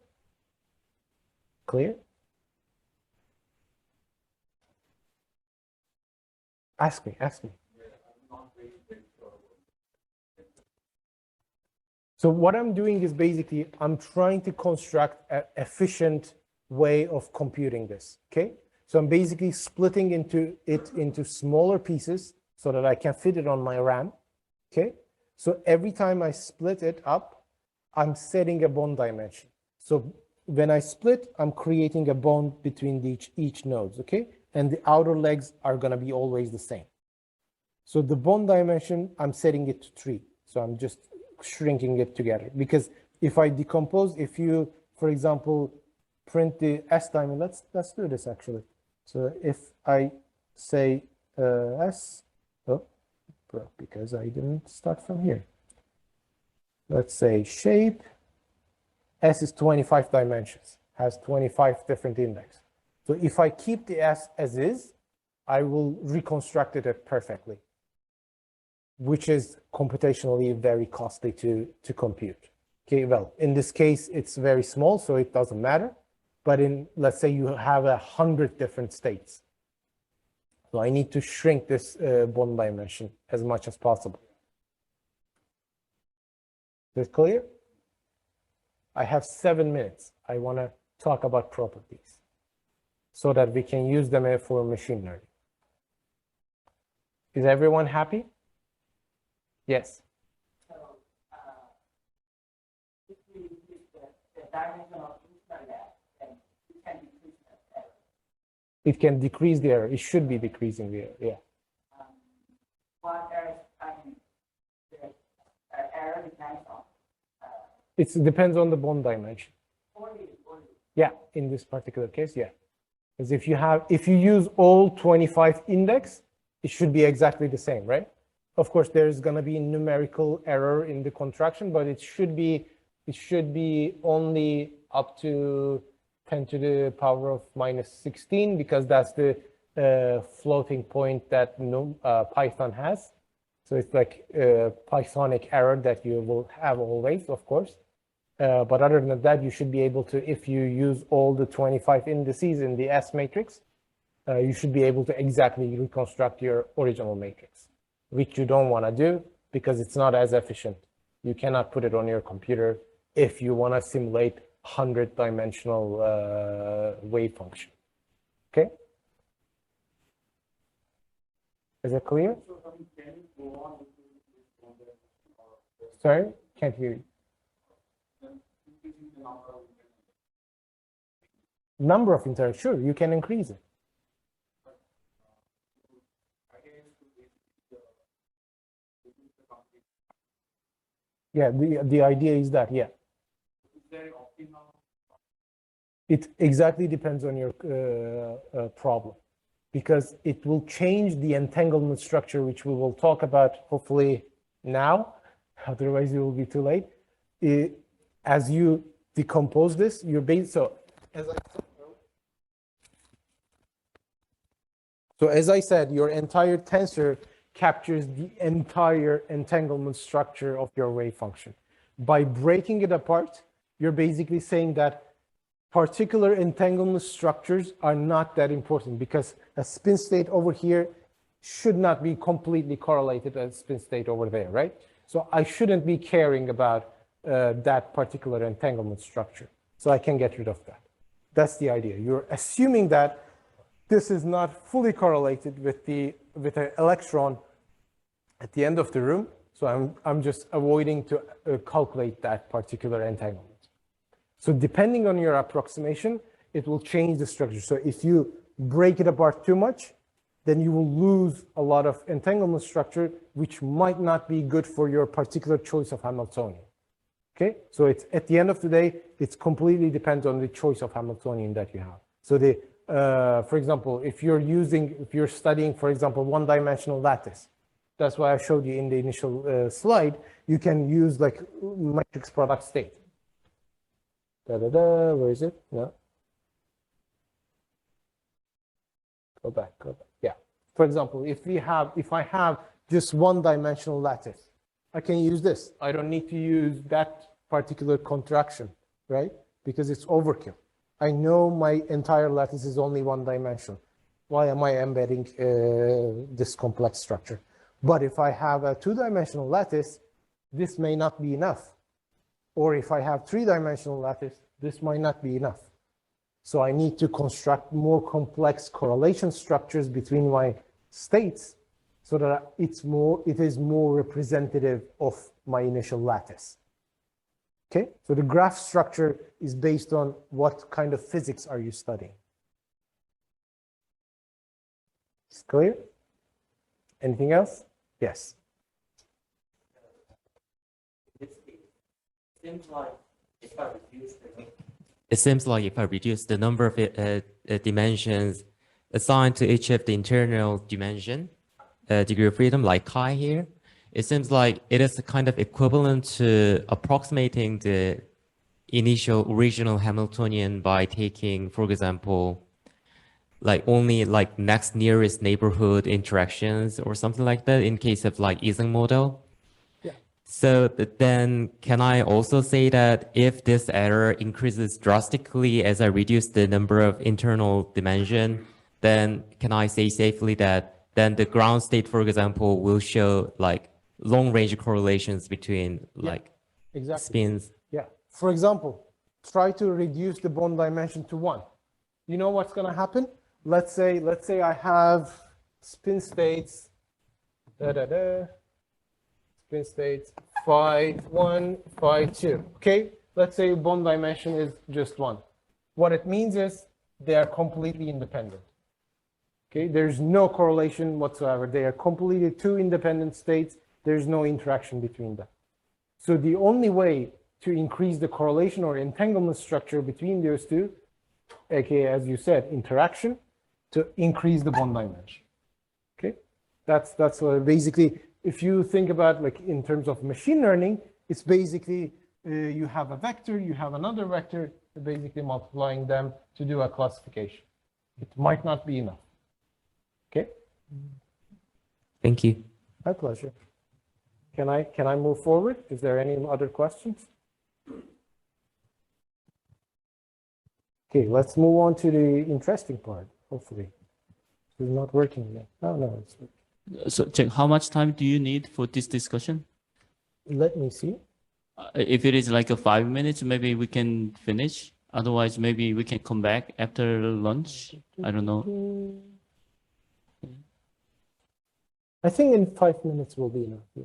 Clear? Ask me. So what I'm doing is basically, I'm trying to construct an efficient way of computing this, okay? So I'm basically splitting it into smaller pieces so that I can fit it on my RAM, okay? So every time I split it up, I'm setting a bone dimension. So when I split, I'm creating a bond between each nodes, okay? And the outer legs are gonna be always the same. So the bond dimension, I'm setting it to 3. So I'm just shrinking it together because if I decompose, if you, for example, print the S diamond, let's do this actually. So if I say S, because I didn't start from here. Let's say shape, S is 25 dimensions, has 25 different index. So if I keep the S as is, I will reconstruct it perfectly, which is computationally very costly to compute. Okay, well, in this case, it's very small, so it doesn't matter. But let's say you have 100 different states. So I need to shrink this bond dimension as much as possible. Is it clear? I have 7 minutes. I want to talk about properties so that we can use them for machine learning. Is everyone happy? Yes. So, if we use the dimension of internet, then we can decrease the error. It can decrease the error. It should be decreasing the error, yeah. What errors, the error depends on. It depends on the bond dimension. Only. Yeah, in this particular case, yeah. Because if you use all 25 index, it should be exactly the same, right? Of course, there's going to be numerical error in the contraction, but it should be only up to 10 to the power of minus 16 because that's the floating point that Python has. So it's like Pythonic error that you will have always, of course. But other than that, you should be able to, if you use all the 25 indices in the S matrix, you should be able to exactly reconstruct your original matrix, which you don't want to do because it's not as efficient. You cannot put it on your computer if you want to simulate 100-dimensional wave function. Okay? Is it clear? Sorry, can't hear you. Number of interactions, sure, you can increase it. Yeah, the idea is that, yeah. It exactly depends on your problem because it will change the entanglement structure, which we will talk about hopefully now, otherwise it will be too late. As you decompose this, as I said, your entire tensor captures the entire entanglement structure of your wave function. By breaking it apart, you're basically saying that particular entanglement structures are not that important because a spin state over here should not be completely correlated as spin state over there, right? So I shouldn't be caring about that particular entanglement structure. So I can get rid of that. That's the idea. You're assuming that this is not fully correlated with an electron at the end of the room. So I'm just avoiding to calculate that particular entanglement. So depending on your approximation, it will change the structure. So if you break it apart too much, then you will lose a lot of entanglement structure, which might not be good for your particular choice of Hamiltonian. Okay, so it's at the end of the day, it's completely depends on the choice of Hamiltonian that you have. So for example, if you're studying, for example, one-dimensional lattice, that's why I showed you in the initial slide, you can use like matrix product state. Where is it? No. Go back. Yeah. For example, if I have just one-dimensional lattice, I can use this. I don't need to use that particular contraction, right? Because it's overkill. I know my entire lattice is only one dimension. Why am I embedding this complex structure? But if I have a two-dimensional lattice, this may not be enough. Or if I have three-dimensional lattice, this might not be enough. So I need to construct more complex correlation structures between my states so that it is more representative of my initial lattice. Okay, so the graph structure is based on what kind of physics are you studying. It's clear? Anything else? Yes. It seems like if I reduce the number of dimensions assigned to each of the internal dimension, degree of freedom, like chi here, it seems like it is kind of equivalent to approximating the original Hamiltonian by taking, for example, like only like next nearest neighborhood interactions or something like that in case of like Ising model. So then can I also say that if this error increases drastically as I reduce the number of internal dimension, then can I say safely that then the ground state, for example, will show like long range correlations between like spins? Yeah. For example, try to reduce the bond dimension to 1. You know what's going to happen? Let's say I have spin states, spin states phi 1, phi 2. Okay, let's say bond dimension is just 1. What it means is they are completely independent. Okay, there's no correlation whatsoever. They are completely two independent states. There's no interaction between them. So the only way to increase the correlation or entanglement structure between those two, aka as you said, interaction, to increase the bond dimension. Okay, that's what basically. If you think about like in terms of machine learning, it's basically you have a vector, you have another vector, you're basically multiplying them to do a classification. It might not be enough. Okay. Thank you. My pleasure. Can I move forward? Is there any other questions? Okay, let's move on to the interesting part. Hopefully, it's not working yet. No, it's working. So, Jack, how much time do you need for this discussion? Let me see. If it is like a 5 minutes, maybe we can finish. Otherwise, maybe we can come back after lunch. I don't know. I think in 5 minutes will be enough. Yeah.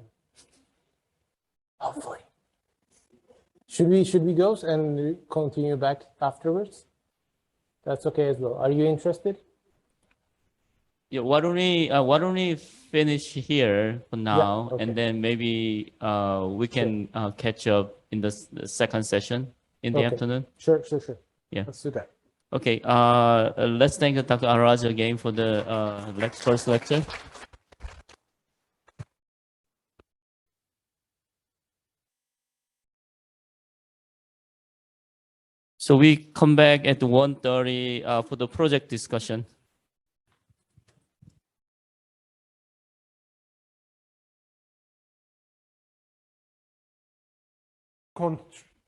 Hopefully. Should we go and continue back afterwards? That's okay as well. Are you interested? Yeah, why don't we finish here for now, okay. and then maybe we can catch up in the second session in the afternoon. Sure. Yeah. Let's do that. Okay. Let's thank Dr. Araz again for the first lecture. So we come back at 1:30 for the project discussion.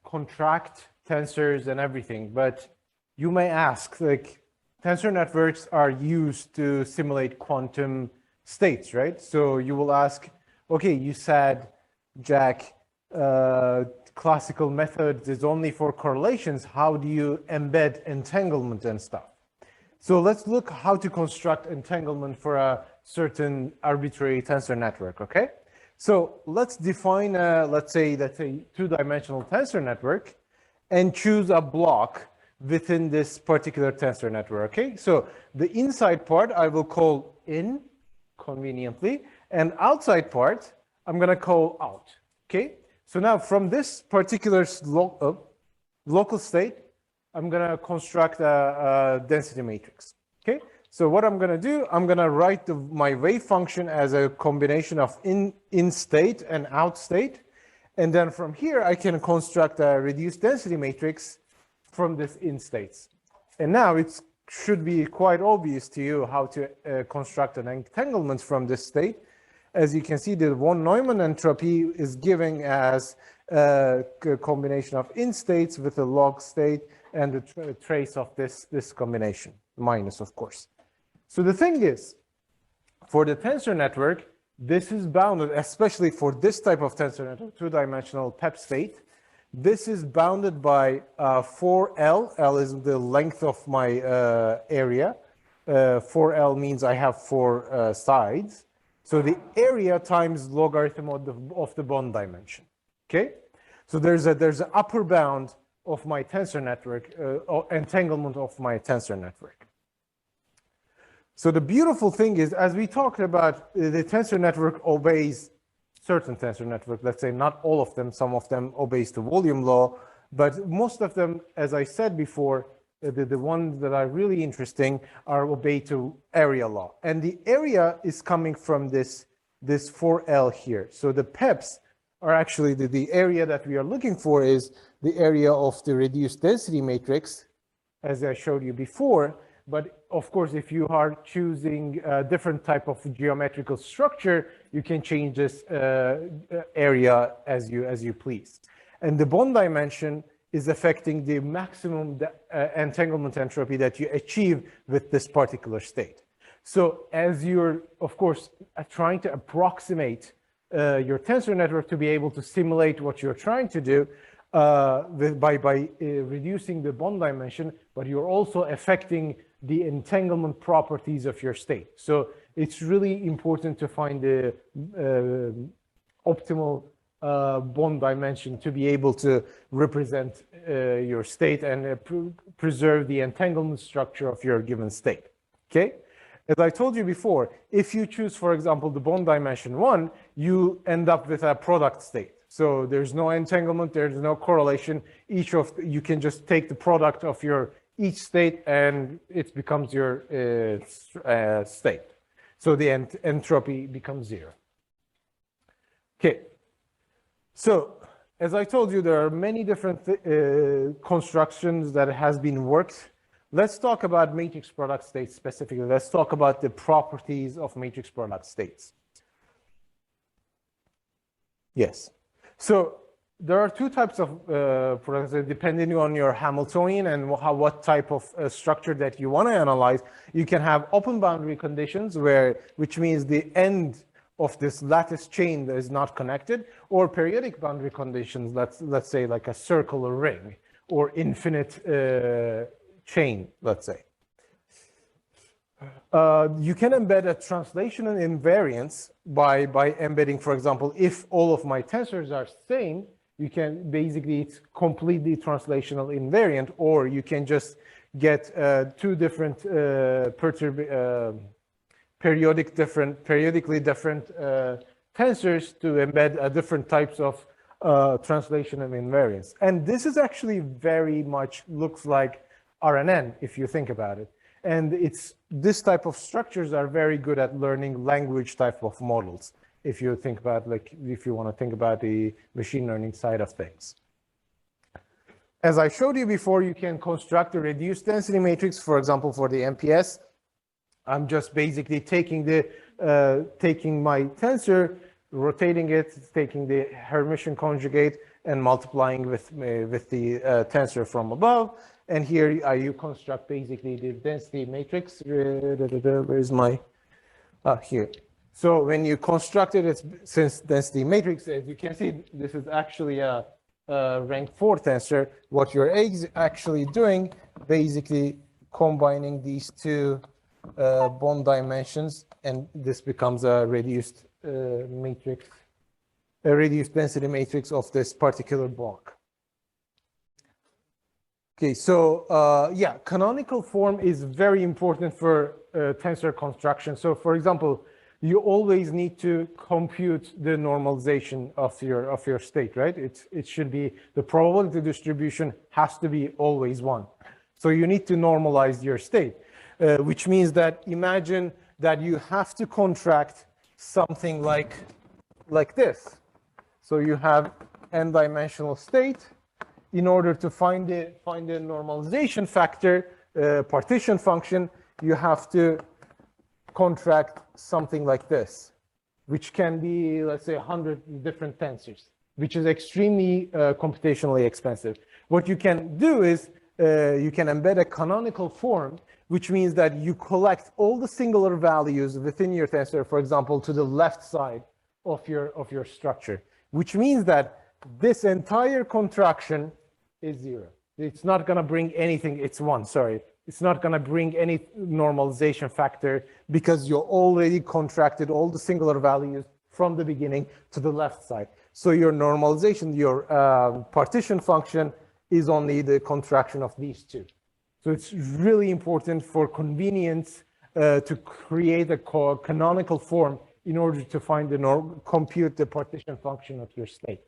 contract tensors and everything, but you may ask, like, tensor networks are used to simulate quantum states, right? So you will ask, okay, you said, Jack, classical methods is only for correlations. How do you embed entanglement and stuff? So let's look how to construct entanglement for a certain arbitrary tensor network, okay? So let's define, let's say that's a two-dimensional tensor network and choose a block within this particular tensor network, okay? So the inside part I will call in, conveniently, and outside part I'm gonna call out, okay? So now from this particular local state, I'm gonna construct a density matrix, okay? So what I'm gonna do, I'm gonna write my wave function as a combination of in state and out state. And then from here, I can construct a reduced density matrix from this in states. And now it should be quite obvious to you how to construct an entanglement from this state. As you can see, the von Neumann entropy is giving as a combination of in states with a log state and the trace of this combination, minus, of course. So the thing is, for the tensor network, this is bounded, especially for this type of tensor network, two-dimensional PEP state. This is bounded by 4L. L is the length of my area. 4L means I have 4 sides. So the area times logarithm of the bond dimension. Okay? So there's an upper bound of my tensor network, entanglement of my tensor network. So the beautiful thing is, as we talked about, the tensor network obeys certain tensor network. Let's say not all of them, some of them obeys the volume law, but most of them, as I said before, the ones that are really interesting are obey to area law. And the area is coming from this 4L here. So the PEPs are actually the area that we are looking for is the area of the reduced density matrix, as I showed you before. But of course, if you are choosing a different type of geometrical structure, you can change this area as you please. And the bond dimension is affecting the maximum entanglement entropy that you achieve with this particular state. So as you're, of course, trying to approximate your tensor network to be able to simulate what you're trying to do by reducing the bond dimension, but you're also affecting the entanglement properties of your state. So it's really important to find the optimal bond dimension to be able to represent your state and preserve the entanglement structure of your given state, okay? As I told you before, if you choose, for example, the bond dimension 1, you end up with a product state. So there's no entanglement, there's no correlation. You can just take the product of your each state and it becomes your state. So the entropy becomes 0. Okay. So as I told you, there are many different constructions that has been worked. Let's talk about matrix product states specifically. Let's talk about the properties of matrix product states. Yes. So there are two types of products depending on your Hamiltonian and what type of structure that you want to analyze. You can have open boundary conditions which means the end of this lattice chain that is not connected, or periodic boundary conditions, let's say like a circle or ring, or infinite chain, let's say. You can embed a translational invariance by embedding, for example, if all of my tensors are same, you can basically, it's completely translational invariant, or you can just get two different periodically different tensors to embed different types of translation and invariance. And this is actually very much looks like RNN if you think about it. And this type of structures are very good at learning language type of models. If you think about, if you want to think about the machine learning side of things. As I showed you before, you can construct a reduced density matrix, for example, for the MPS. I'm just basically taking my tensor, rotating it, taking the Hermitian conjugate, and multiplying with the tensor from above. And here you construct basically the density matrix. Where's my, here. So when you construct it, it's since density matrix, as you can see, this is actually a rank 4 tensor. What you're actually doing, basically combining these two bond dimensions, and this becomes a reduced matrix, a reduced density matrix of this particular block. Okay, so yeah, canonical form is very important for tensor construction. So for example, you always need to compute the normalization of your state, right? It should be, the probability distribution has to be always 1. So you need to normalize your state, which means that imagine that you have to contract something like this. So you have n-dimensional state. In order to find the normalization factor, partition function, you have to contract something like this, which can be, let's say, 100 different tensors, which is extremely computationally expensive. What you can do is you can embed a canonical form, which means that you collect all the singular values within your tensor, for example, to the left side of your structure, which means that this entire contraction is 0. It's not going to bring anything. It's 1, sorry. It's not going to bring any normalization factor because you already contracted all the singular values from the beginning to the left side. So your normalization, your partition function is only the contraction of these two. So it's really important for convenience to create a canonical form in order to find compute the partition function of your state.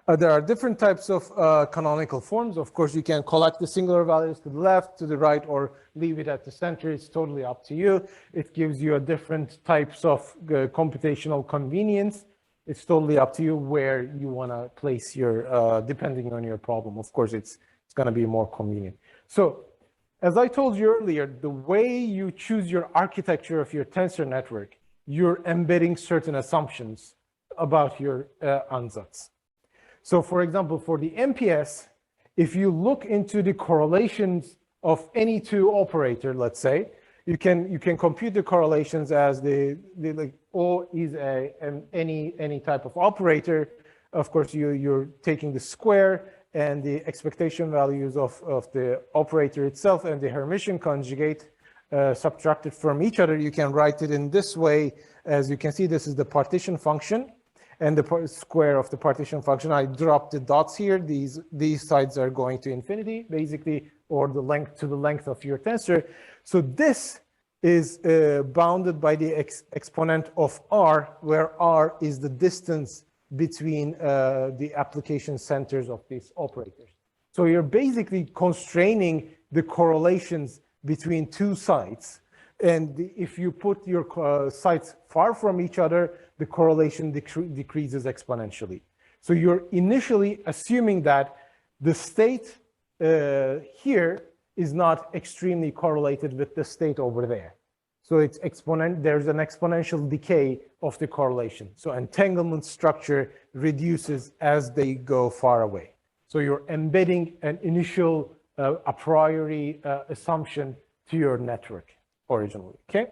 There are different types of canonical forms. Of course, you can collect the singular values to the left, to the right, or leave it at the center. It's totally up to you. It gives you a different types of computational convenience. It's totally up to you where you want to place your, depending on your problem. Of course, it's going to be more convenient. So as I told you earlier, the way you choose your architecture of your tensor network, you're embedding certain assumptions about your ansatz. So for example, for the MPS, if you look into the correlations of any two operator, let's say, you can compute the correlations as like O is any type of operator. Of course, you're taking the square and the expectation values of the operator itself and the Hermitian conjugate subtracted from each other. You can write it in this way. As you can see, this is the partition function. And the square of the partition function, I dropped the dots here. These sides are going to infinity, basically, or the length to the length of your tensor. So this is bounded by the exponent of r, where r is the distance between the application centers of these operators. So you're basically constraining the correlations between two sites. And if you put your sites far from each other, the correlation decreases exponentially. So you're initially assuming that the state here is not extremely correlated with the state over there. So it's there's an exponential decay of the correlation. So entanglement structure reduces as they go far away. So you're embedding an initial a priori assumption to your network originally, okay?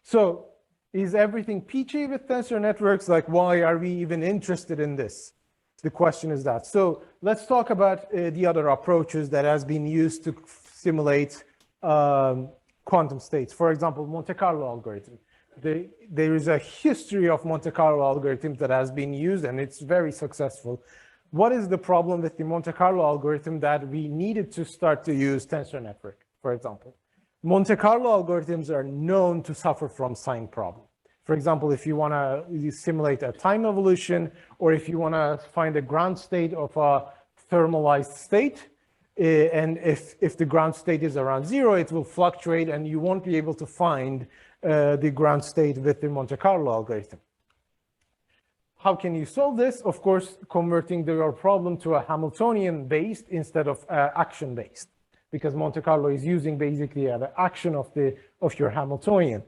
So is everything peachy with tensor networks? Like, why are we even interested in this? The question is that. So let's talk about the other approaches that has been used to simulate quantum states. For example, Monte Carlo algorithm. There is a history of Monte Carlo algorithms that has been used, and it's very successful. What is the problem with the Monte Carlo algorithm that we needed to start to use tensor network, for example? Monte Carlo algorithms are known to suffer from sign problem. For example, if you want to simulate a time evolution, or if you want to find a ground state of a thermalized state, and if the ground state is around 0, it will fluctuate and you won't be able to find the ground state with the Monte Carlo algorithm. How can you solve this? Of course, converting your problem to a Hamiltonian based instead of action based, because Monte Carlo is using basically the action of your Hamiltonian.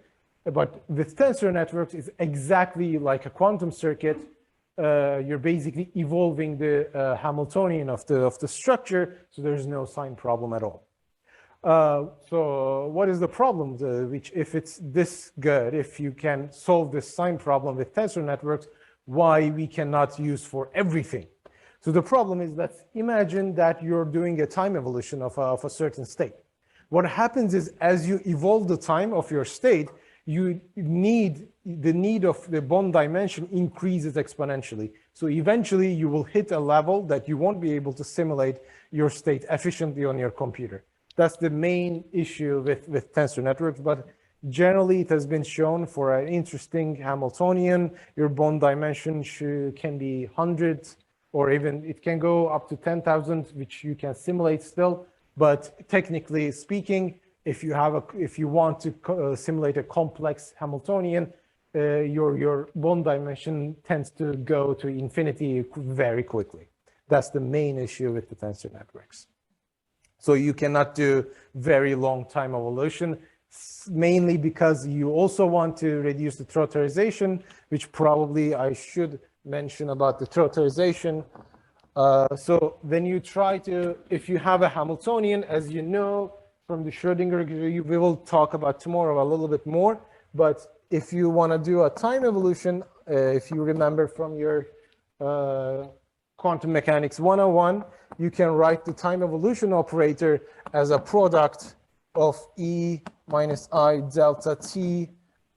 But with tensor networks, it's exactly like a quantum circuit. you're basically evolving the Hamiltonian of the structure, so there's no sign problem at all. So what is the problem? Which, if it's this good, if you can solve this sign problem with tensor networks, why we cannot use for everything? So the problem is that imagine that you're doing a time evolution of a certain state. What happens is, as you evolve the time of your state, the need of the bond dimension increases exponentially. So eventually you will hit a level that you won't be able to simulate your state efficiently on your computer. That's the main issue with tensor networks, but generally it has been shown for an interesting Hamiltonian, your bond dimension can be hundreds, or even it can go up to 10,000, which you can simulate still. But technically speaking, if you want to simulate a complex Hamiltonian, your bond dimension tends to go to infinity very quickly. That's the main issue with the tensor networks. So you cannot do very long time evolution, mainly because you also want to reduce the trotterization, which probably I should mention about the trotterization. So when you try to, if you have a Hamiltonian, as you know from the Schrödinger, we will talk about tomorrow a little bit more, but if you want to do a time evolution, if you remember from your quantum mechanics 101, you can write the time evolution operator as a product of E minus I delta T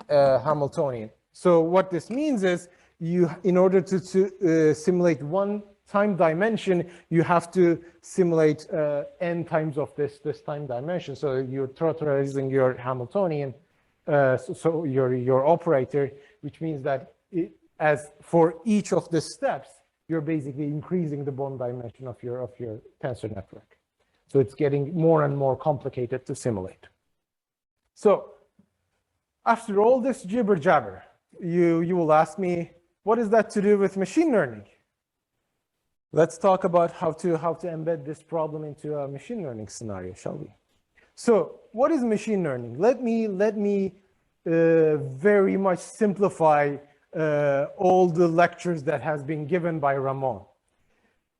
Hamiltonian. So what this means is, in order to simulate one time dimension, you have to simulate n times of this time dimension. So you're trotterizing your Hamiltonian, so your operator, which means that as for each of the steps, you're basically increasing the bond dimension of your tensor network. So it's getting more and more complicated to simulate. So after all this jibber jabber, you will ask me, what is that to do with machine learning? Let's talk about how to embed this problem into a machine learning scenario, shall we? So what is machine learning? Let me very much simplify all the lectures that has been given by Ramon.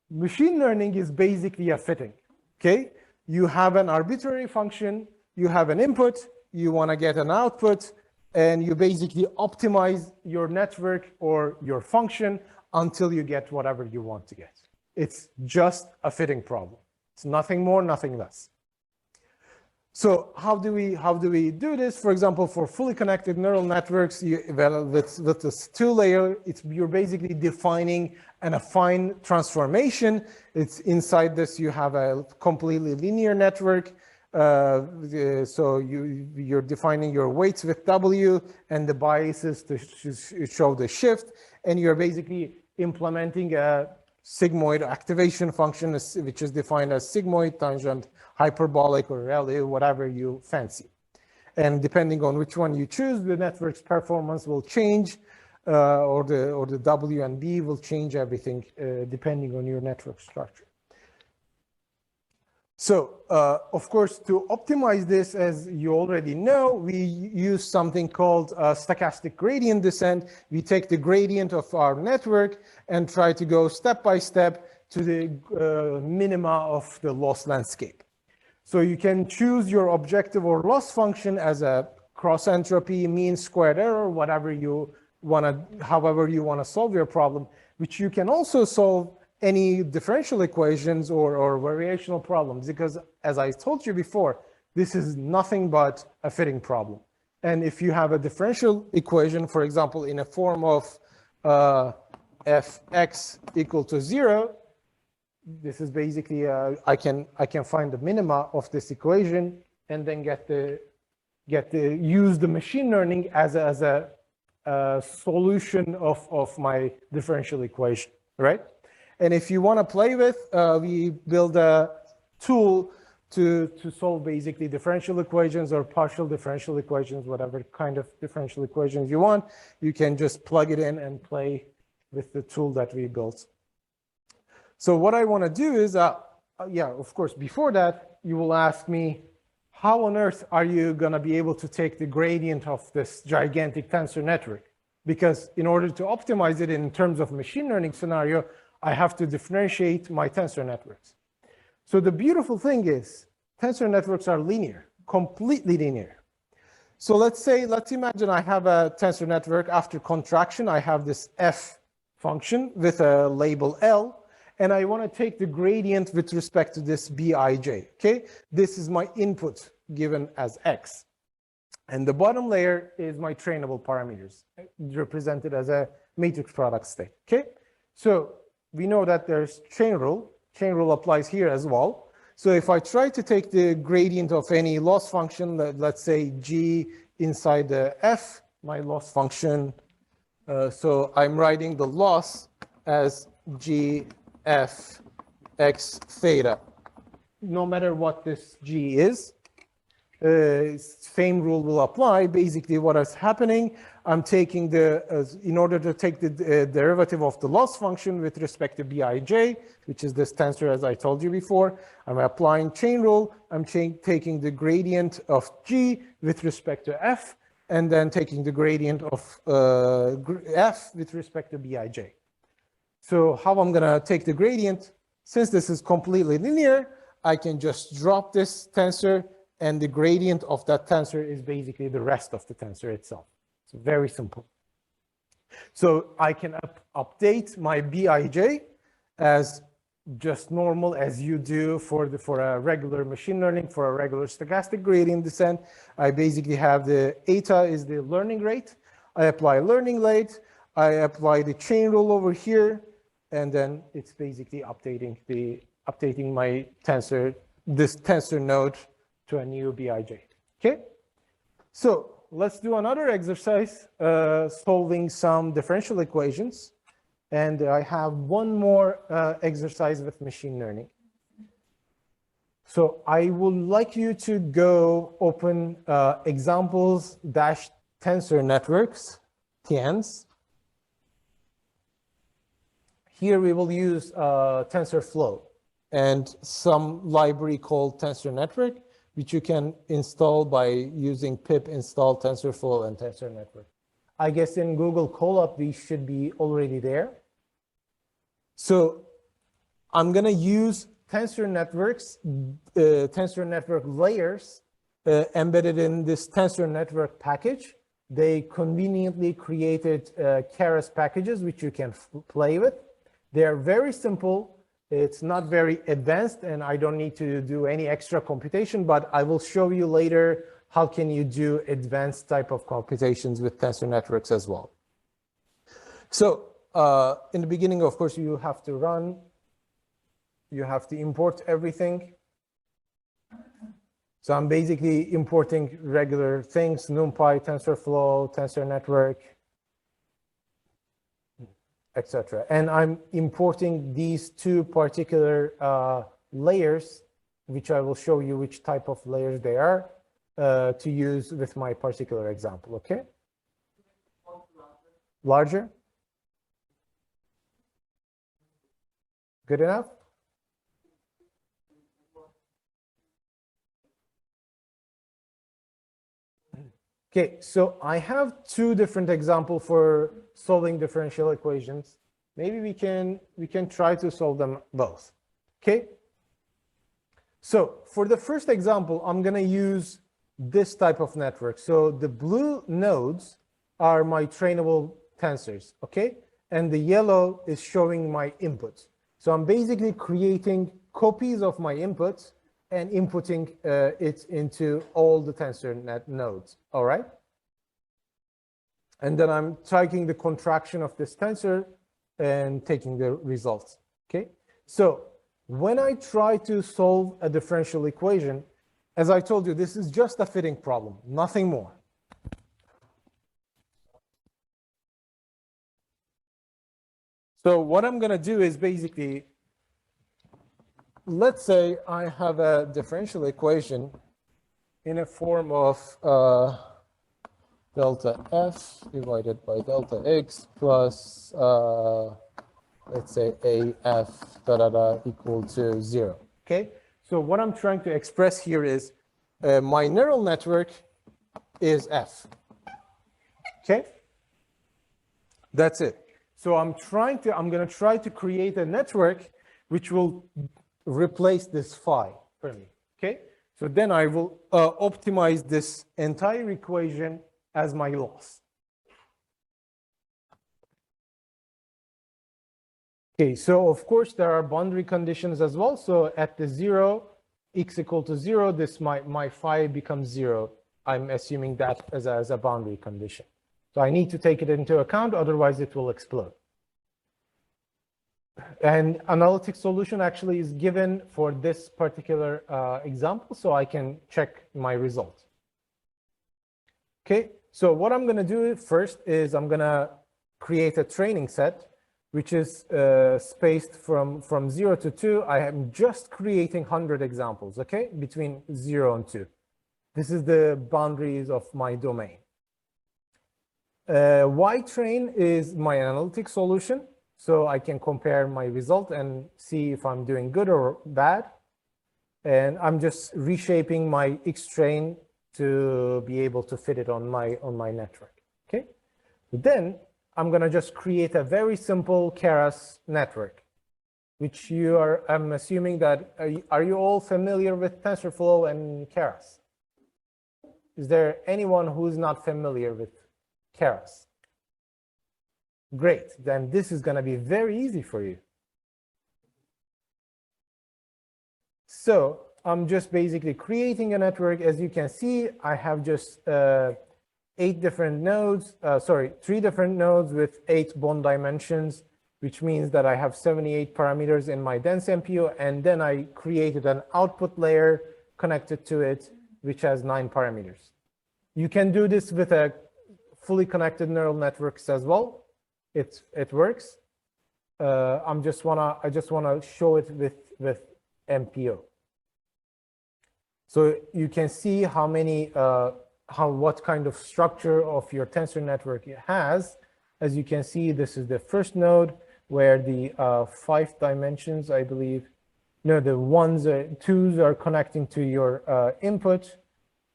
Machine learning is basically a fitting, okay? You have an arbitrary function, you have an input, you want to get an output, and you basically optimize your network or your function until you get whatever you want to get. It's just a fitting problem. It's nothing more, nothing less. So how do we do this? For example, for fully connected neural networks, with this two-layer, you're basically defining an affine transformation. It's inside this, you have a completely linear network. So you're defining your weights with W and the biases to show the shift, and you're basically implementing a sigmoid activation function, which is defined as sigmoid, tangent, hyperbolic, or ReLU, whatever you fancy. And depending on which one you choose, the network's performance will change, or the W and B will change everything depending on your network structure. So, of course, to optimize this, as you already know, we use something called stochastic gradient descent. We take the gradient of our network and try to go step by step to the minima of the loss landscape. So you can choose your objective or loss function as a cross entropy, mean squared error, whatever you want to, however you want to solve your problem, which you can also solve any differential equations or variational problems, because as I told you before, this is nothing but a fitting problem. And if you have a differential equation, for example, in a form of fx equal to 0, this is basically I can find the minima of this equation and then use the machine learning as a solution of my differential equation, right? And if you want to play with, we build a tool to solve basically differential equations or partial differential equations, whatever kind of differential equations you want. You can just plug it in and play with the tool that we built. So what I want to do is, yeah, of course, before that, you will ask me, how on earth are you going to be able to take the gradient of this gigantic tensor network? because in order to optimize it in terms of machine learning scenario, I have to differentiate my tensor networks. So the beautiful thing is tensor networks are linear, completely linear. So let's imagine I have a tensor network. After contraction, I have this f function with a label L, and I want to take the gradient with respect to this Bij, okay? This is my input given as x. And the bottom layer is my trainable parameters, represented as a matrix product state, okay? So we know that there's chain rule. Chain rule applies here as well. So if I try to take the gradient of any loss function, let's say g inside the f, my loss function, so I'm writing the loss as g f x theta, no matter what this g is. Same rule will apply. Basically, what is happening, I'm taking in order to take the derivative of the loss function with respect to Bij, which is this tensor as I told you before, I'm applying chain rule. I'm taking the gradient of g with respect to f, and then taking the gradient of f with respect to Bij. So how I'm gonna take the gradient, since this is completely linear, I can just drop this tensor, and the gradient of that tensor is basically the rest of the tensor itself. It's very simple. So I can update my Bij as just normal as you do for a regular machine learning, for a regular stochastic gradient descent. I basically have the eta is the learning rate. I apply learning rate. I apply the chain rule over here, and then it's basically updating my tensor, this tensor node, to a new Bij. Okay, so let's do another exercise, solving some differential equations. And I have one more exercise with machine learning. So I would like you to go open examples-tensor networks, TNs. Here we will use TensorFlow and some library called tensor network, which you can install by using pip install TensorFlow and tensor network. I guess in Google Colab, these should be already there. So I'm going to use tensor networks, tensor network layers embedded in this tensor network package. They conveniently created KIAS packages, which you can play with. They are very simple. It's not very advanced, and I don't need to do any extra computation, but I will show you later how can you do advanced type of computations with tensor networks as well. So in the beginning, of course, you have to import everything. So I'm basically importing regular things, NumPy, TensorFlow, tensor network, etc. And I'm importing these two particular layers, which I will show you which type of layers they are to use with my particular example, okay? Larger? Good enough? Okay, so I have two different examples for solving differential equations. Maybe we can try to solve them both. Okay. So for the first example, I'm going to use this type of network. So the blue nodes are my trainable tensors, okay? And the yellow is showing my inputs. So I'm basically creating copies of my inputs and inputting it into all the tensor net nodes, all right? And then I'm taking the contraction of this tensor and taking the results, okay? So when I try to solve a differential equation, as I told you, this is just a fitting problem, nothing more. So what I'm going to do is basically, let's say I have a differential equation in a form of delta f divided by delta x plus, let's say, af equal to 0. Okay? So what I'm trying to express here is my neural network is f. Okay? That's it. So I'm going to try to create a network which will replace this phi for me, okay? So then I will optimize this entire equation as my loss. Okay, so of course there are boundary conditions as well. So at the 0, x equal to 0, this my phi becomes 0. I'm assuming that as a boundary condition. So I need to take it into account, otherwise it will explode. And analytic solution actually is given for this particular example, so I can check my result. Okay, so what I'm going to do first is I'm going to create a training set, which is spaced from 0 to 2. I am just creating 100 examples, okay, between 0 and 2. This is the boundaries of my domain. Y-train is my analytic solution, so I can compare my result and see if I'm doing good or bad. And I'm just reshaping my X-train to be able to fit it on my network, okay? Then I'm gonna just create a very simple Keras network, which I'm assuming that, are you all familiar with TensorFlow and Keras? Is there anyone who's not familiar with Keras? Great, then this is gonna be very easy for you. So I'm just basically creating a network. As you can see, I have just 3 different nodes with 8 bond dimensions, which means that I have 78 parameters in my dense MPU, and then I created an output layer connected to it, which has 9 parameters. You can do this with a fully connected neural networks as well. It works. I just wanna show it with MPO. So you can see how many what kind of structure of your tensor network it has. As you can see, this is the first node where the 5 dimensions, I believe, no, the 2s are connecting to your input,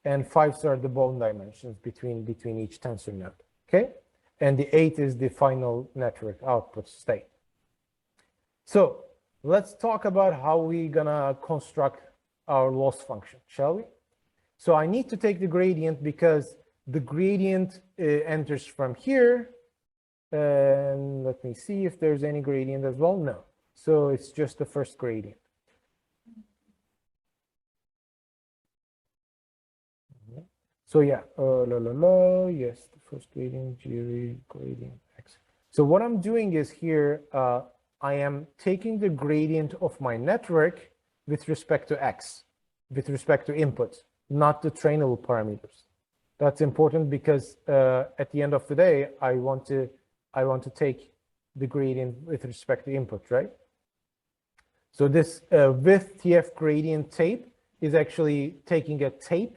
and 5s are the bond dimensions between each tensor node, okay? And the 8 is the final network output state. So let's talk about how we're gonna construct our loss function, shall we? So I need to take the gradient because the gradient enters from here. And let me see if there's any gradient as well. No. So it's just the first gradient. So yeah, yes, the first gradient, gradient x. So what I'm doing is here, I am taking the gradient of my network with respect to x, with respect to input, not the trainable parameters. That's important because at the end of the day, I want to take the gradient with respect to input, right? So this with TF gradient tape is actually taking a tape.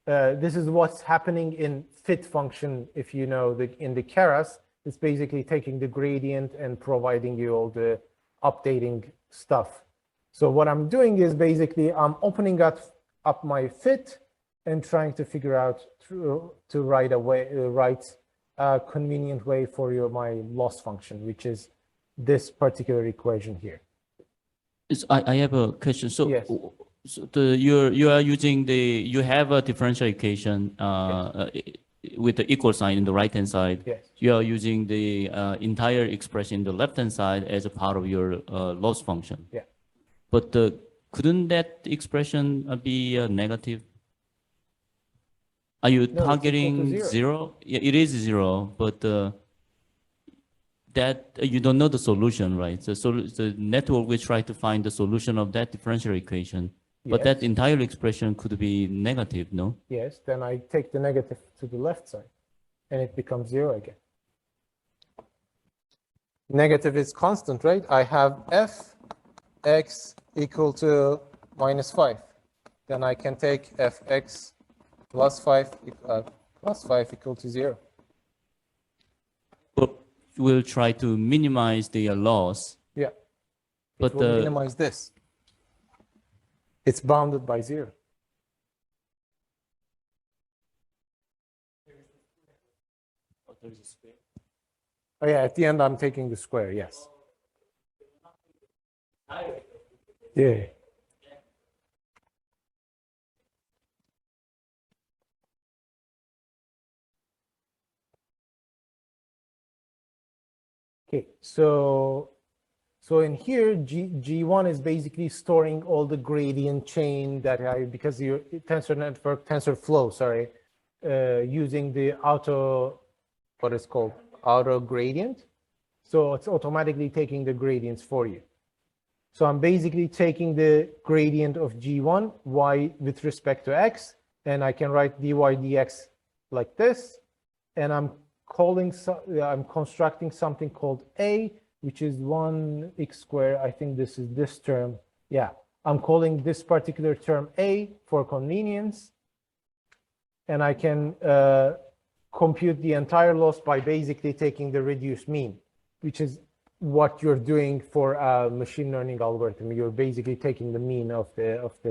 This is what's happening in fit function. If you know in the Keras, it's basically taking the gradient and providing you all the updating stuff. So what I'm doing is basically I'm opening up my fit and trying to figure out to write a convenient way for my loss function, which is this particular equation here. I have a question. So, yes. So you are using you have a differential equation with the equal sign in the right hand side. Yes. You are using the entire expression in the left hand side as a part of your loss function. Yeah. But couldn't that expression be negative? Are you targeting 0? Yeah, it is 0, but that you don't know the solution, right? So the network will try to find the solution of that differential equation. But Yes. that entire expression could be negative, no? Yes, then I take the negative to the left side and it becomes 0 again. Negative is constant, right? I have fx equal to -5. Then I can take fx plus 5 equal to 0. But we'll try to minimize the loss. Yeah. But It will minimize this. It's bounded by 0. Oh yeah, at the end I'm taking the square, yes. Yeah. Okay, so in here, G1 is basically storing all the gradient chain that because your tensor network, TensorFlow, sorry, using the what is called auto gradient. So it's automatically taking the gradients for you. So I'm basically taking the gradient of G1, Y with respect to X, and I can write dy dx like this. And I'm constructing something called A, which is 1x squared. I think this is this term. Yeah, I'm calling this particular term A for convenience. And I can compute the entire loss by basically taking the reduced mean, which is what you're doing for a machine learning algorithm. You're basically taking the mean of your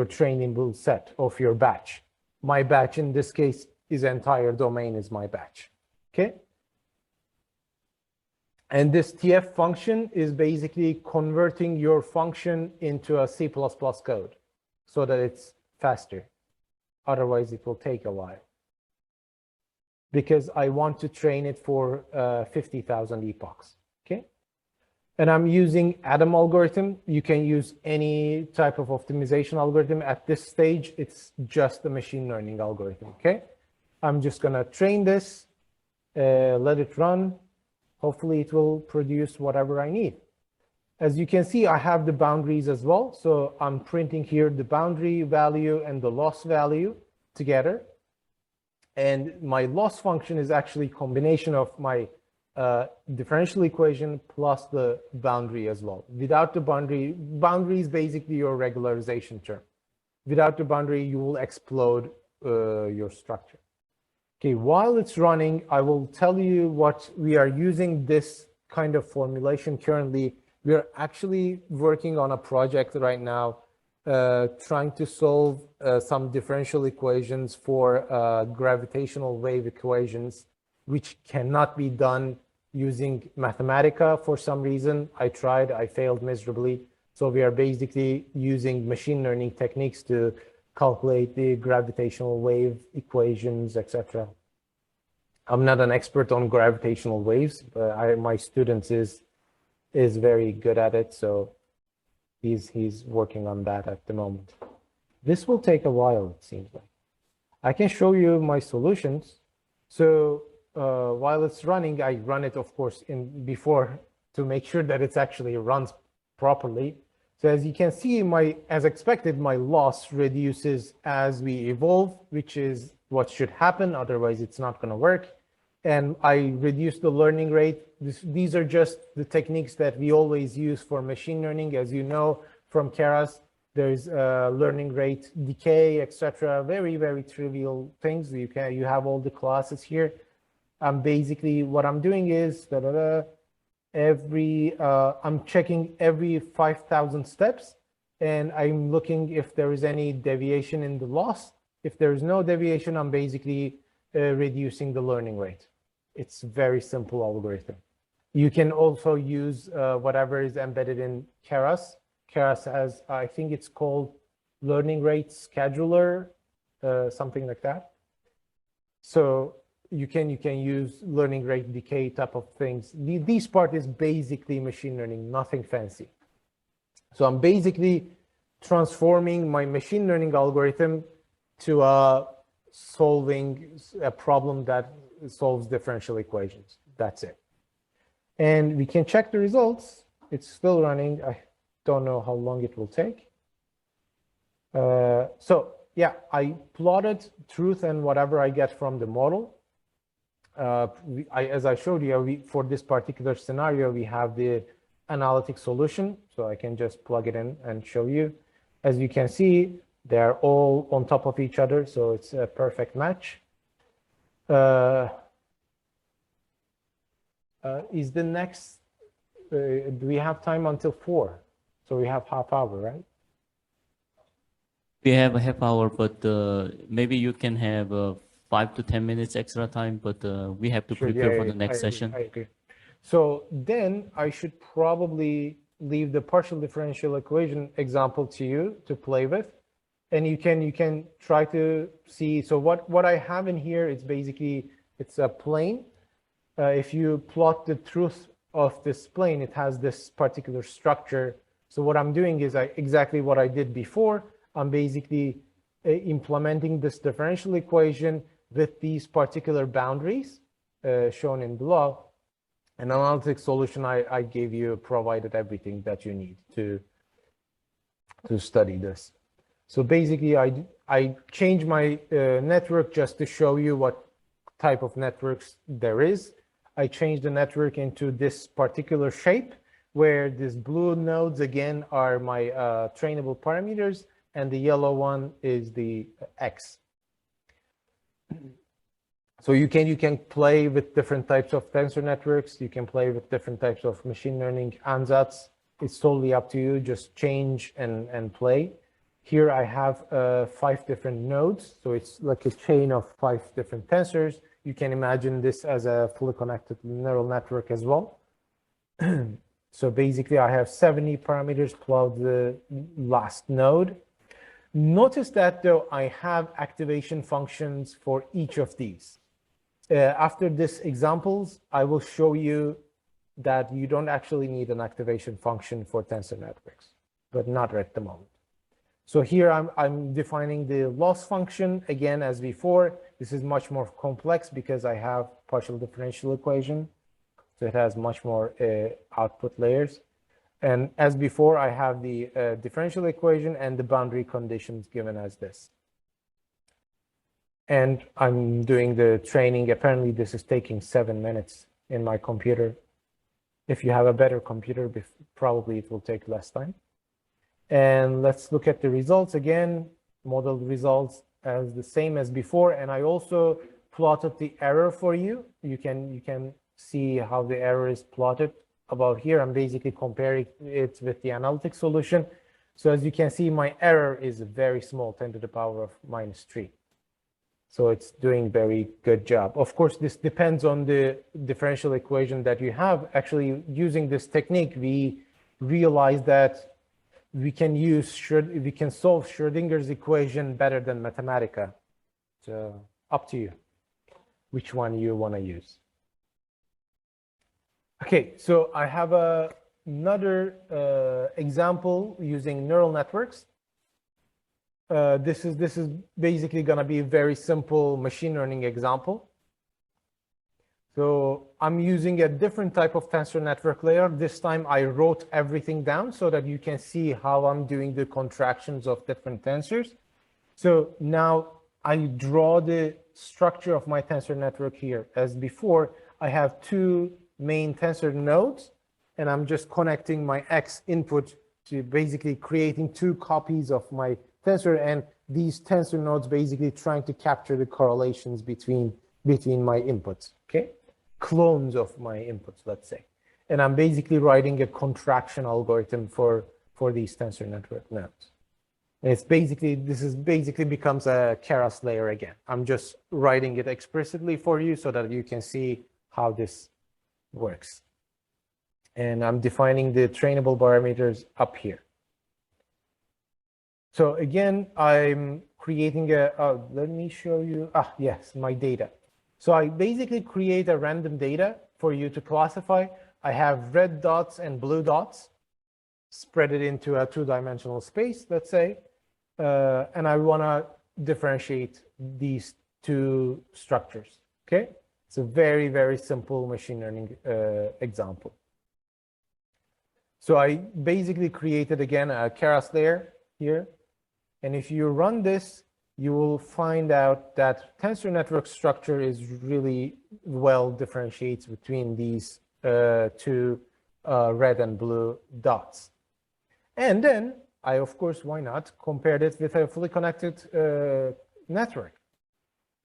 trainable set of your batch. My batch in this case is entire domain is my batch. Okay. And this TF function is basically converting your function into a C++ code so that it's faster. Otherwise, it will take a while. Because I want to train it for 50,000 epochs. Okay. And I'm using Adam algorithm. You can use any type of optimization algorithm. At this stage, it's just a machine learning algorithm. Okay. I'm just going to train this, let it run. Hopefully it will produce whatever I need. As you can see, I have the boundaries as well. So I'm printing here the boundary value and the loss value together. And my loss function is actually a combination of my differential equation plus the boundary as well. Without the boundary is basically your regularization term. Without the boundary, you will explode your structure. Okay, while it's running, I will tell you what we are using this kind of formulation currently. We are actually working on a project right now, trying to solve some differential equations for gravitational wave equations, which cannot be done using Mathematica for some reason. I tried, I failed miserably. So we are basically using machine learning techniques to calculate the gravitational wave equations, etc. I'm not an expert on gravitational waves, but my student is very good at it, so he's working on that at the moment. This will take a while, it seems like. I can show you my solutions. So while it's running, I run it, of course, before to make sure that it actually runs properly. So as you can see, as expected, my loss reduces as we evolve, which is what should happen. Otherwise, it's not going to work. And I reduce the learning rate. These are just the techniques that we always use for machine learning. As you know from KIAS, there's learning rate decay, etc. Very, very trivial things. You have all the classes here. Basically, what I'm doing is I'm checking every 5,000 steps, and I'm looking if there is any deviation in the loss. If there is no deviation, I'm basically reducing the learning rate. It's a very simple algorithm. You can also use whatever is embedded in KIAS. KIAS has, I think it's called learning rate scheduler, something like that. So you can use learning rate decay type of things. This part is basically machine learning, nothing fancy. So I'm basically transforming my machine learning algorithm to solving a problem that solves differential equations. That's it. And we can check the results. It's still running. I don't know how long it will take. So yeah, I plotted truth and whatever I get from the model. As I showed you, for this particular scenario, we have the analytic solution. So I can just plug it in and show you. As you can see, they're all on top of each other. So it's a perfect match. Is the next, do we have time until 4? So we have half hour, right? We have a half hour, but maybe you can have 5 to 10 minutes extra time, but we have to Sure, prepare yeah, for yeah, the next I agree, session. I agree. So then I should probably leave the partial differential equation example to you to play with. And you can try to see, so what I have in here is basically, it's a plane. If you plot the truth of this plane, it has this particular structure. So what I'm doing is exactly what I did before. I'm basically implementing this differential equation with these particular boundaries shown in below. An analytic solution I gave you provided everything that you need to study this. So basically, I changed my network just to show you what type of networks there is. I changed the network into this particular shape, where these blue nodes again are my trainable parameters, and the yellow one is the X. So you can play with different types of tensor networks. You can play with different types of machine learning ansatz. It's totally up to you. Just change and play. Here I have 5 different nodes. So it's like a chain of 5 different tensors. You can imagine this as a fully connected neural network as well. So basically I have 70 parameters plus the last node. Notice that though I have activation functions for each of these. After this examples, I will show you that you don't actually need an activation function for tensor networks, but not at the moment. So here I'm defining the loss function again as before. This is much more complex because I have partial differential equation. So it has much more output layers. And as before, I have the differential equation and the boundary conditions given as this. And I'm doing the training. Apparently, this is taking 7 minutes in my computer. If you have a better computer, probably it will take less time. And let's look at the results again. Model results as the same as before. And I also plotted the error for you. You can see how the error is plotted about here. I'm basically comparing it with the analytic solution. So as you can see, my error is very small, 10 to the power of -3. So it's doing very good job. Of course, this depends on the differential equation that you have. Actually, using this technique, we realize that we can solve Schrodinger's equation better than Mathematica. So up to you, which one you want to use. Okay, so I have another example using neural networks. This is basically going to be a very simple machine learning example. So I'm using a different type of tensor network layer. This time I wrote everything down so that you can see how I'm doing the contractions of different tensors. So now I draw the structure of my tensor network here. As before, I have 2 main tensor nodes, and I'm just connecting my X input to basically creating 2 copies of my tensor, and these tensor nodes basically trying to capture the correlations between my inputs, okay? Clones of my inputs, let's say. And I'm basically writing a contraction algorithm for these tensor network nodes. And this basically becomes a keras layer again. I'm just writing it explicitly for you so that you can see how this works. And I'm defining the trainable parameters up here. So again, I'm creating let me show you, yes, my data. So I basically create a random data for you to classify. I have red dots and blue dots, spread it into a 2-dimensional space, let's say. And I want to differentiate these 2 structures, okay? It's a very, very simple machine learning example. So I basically created, again, a keras layer here. And if you run this, you will find out that tensor network structure is really well differentiates between these 2 red and blue dots. And then I, of course, why not, compared it with a fully connected network.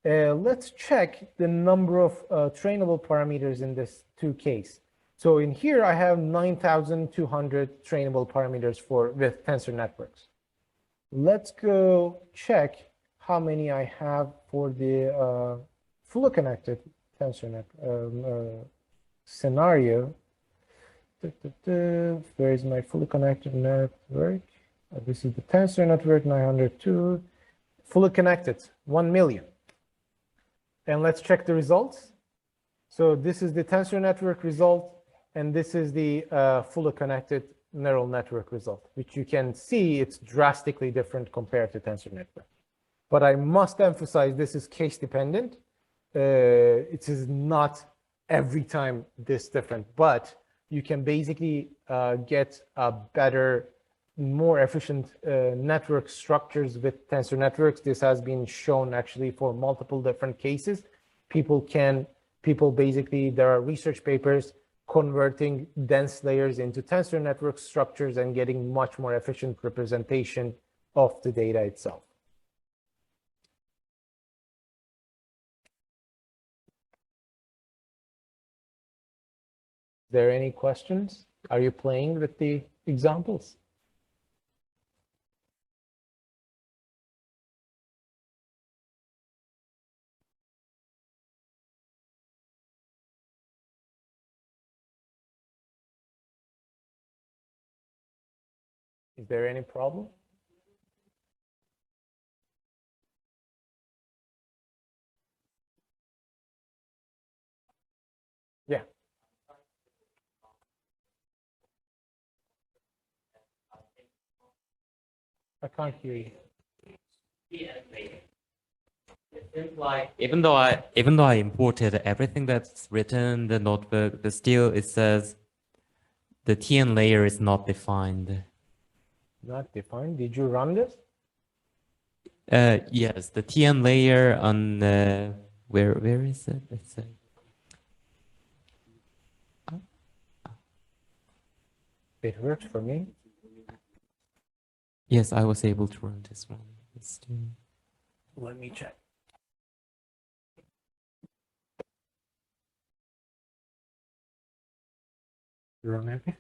Let's check the number of trainable parameters in this 2 case. So in here, I have 9,200 trainable parameters with tensor networks. Let's go check how many I have for the fully connected tensor network scenario. Where is my fully connected network? This is the tensor network 902. Fully connected, 1 million. And let's check the results. So this is the tensor network result, and this is the fully connected neural network result, which you can see it's drastically different compared to tensor network. But I must emphasize this is case dependent. It is not every time this different, but you can basically get a better, more efficient network structures with tensor networks. This has been shown actually for multiple different cases. People basically, there are research papers converting dense layers into tensor network structures and getting much more efficient representation of the data itself. There any questions? Are you playing with the examples? Is there any problem? Yeah. I can't hear you. Even though I imported everything that's written in the notebook, but still it says the TN layer is not defined. Not defined. Did you run this? Yes, the TN layer on where is it? It's It works for me. yes, I was able to run this one. Let me check. You run everything?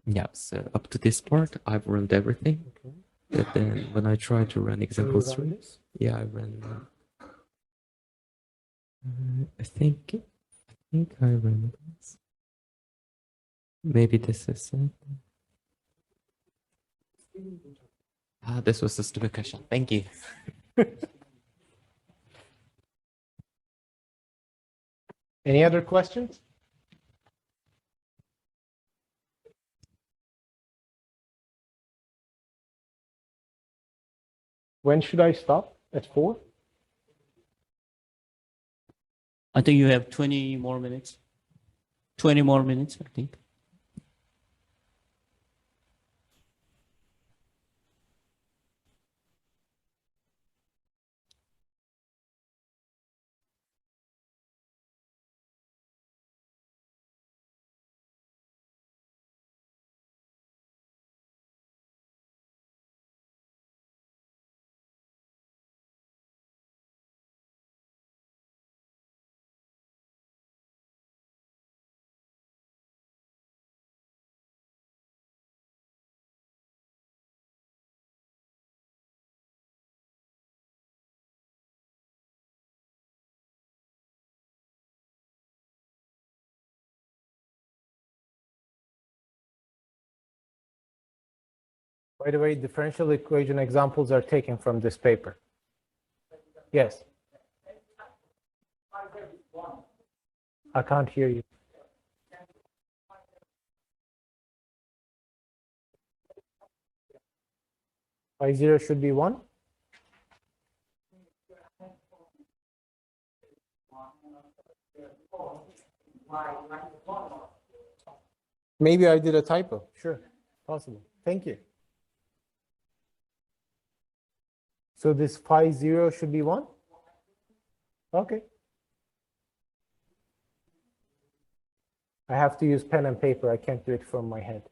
Yeah, so up to this part, I've run everything. Okay. But then when I try to run example So you 3, run this? yeah, I ran. I think I ran this. Maybe this is it. This was a stupid question. Thank you. Any other questions? When should I stop? At 4? I think you have 20 more minutes. 20 more minutes, I think. By the way, differential equation examples are taken from this paper. Yes. I can't hear you. Y0 should be 1. Maybe I did a typo. Sure, possible. Thank you. So this phi 0 should be 1? Okay. I have to use pen and paper. I can't do it from my head.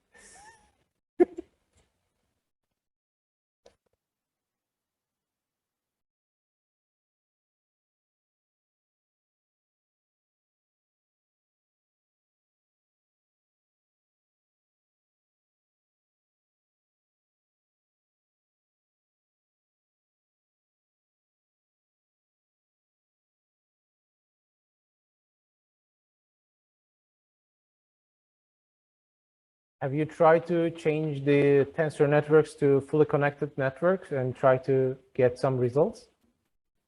Have you tried to change the tensor networks to fully connected networks and try to get some results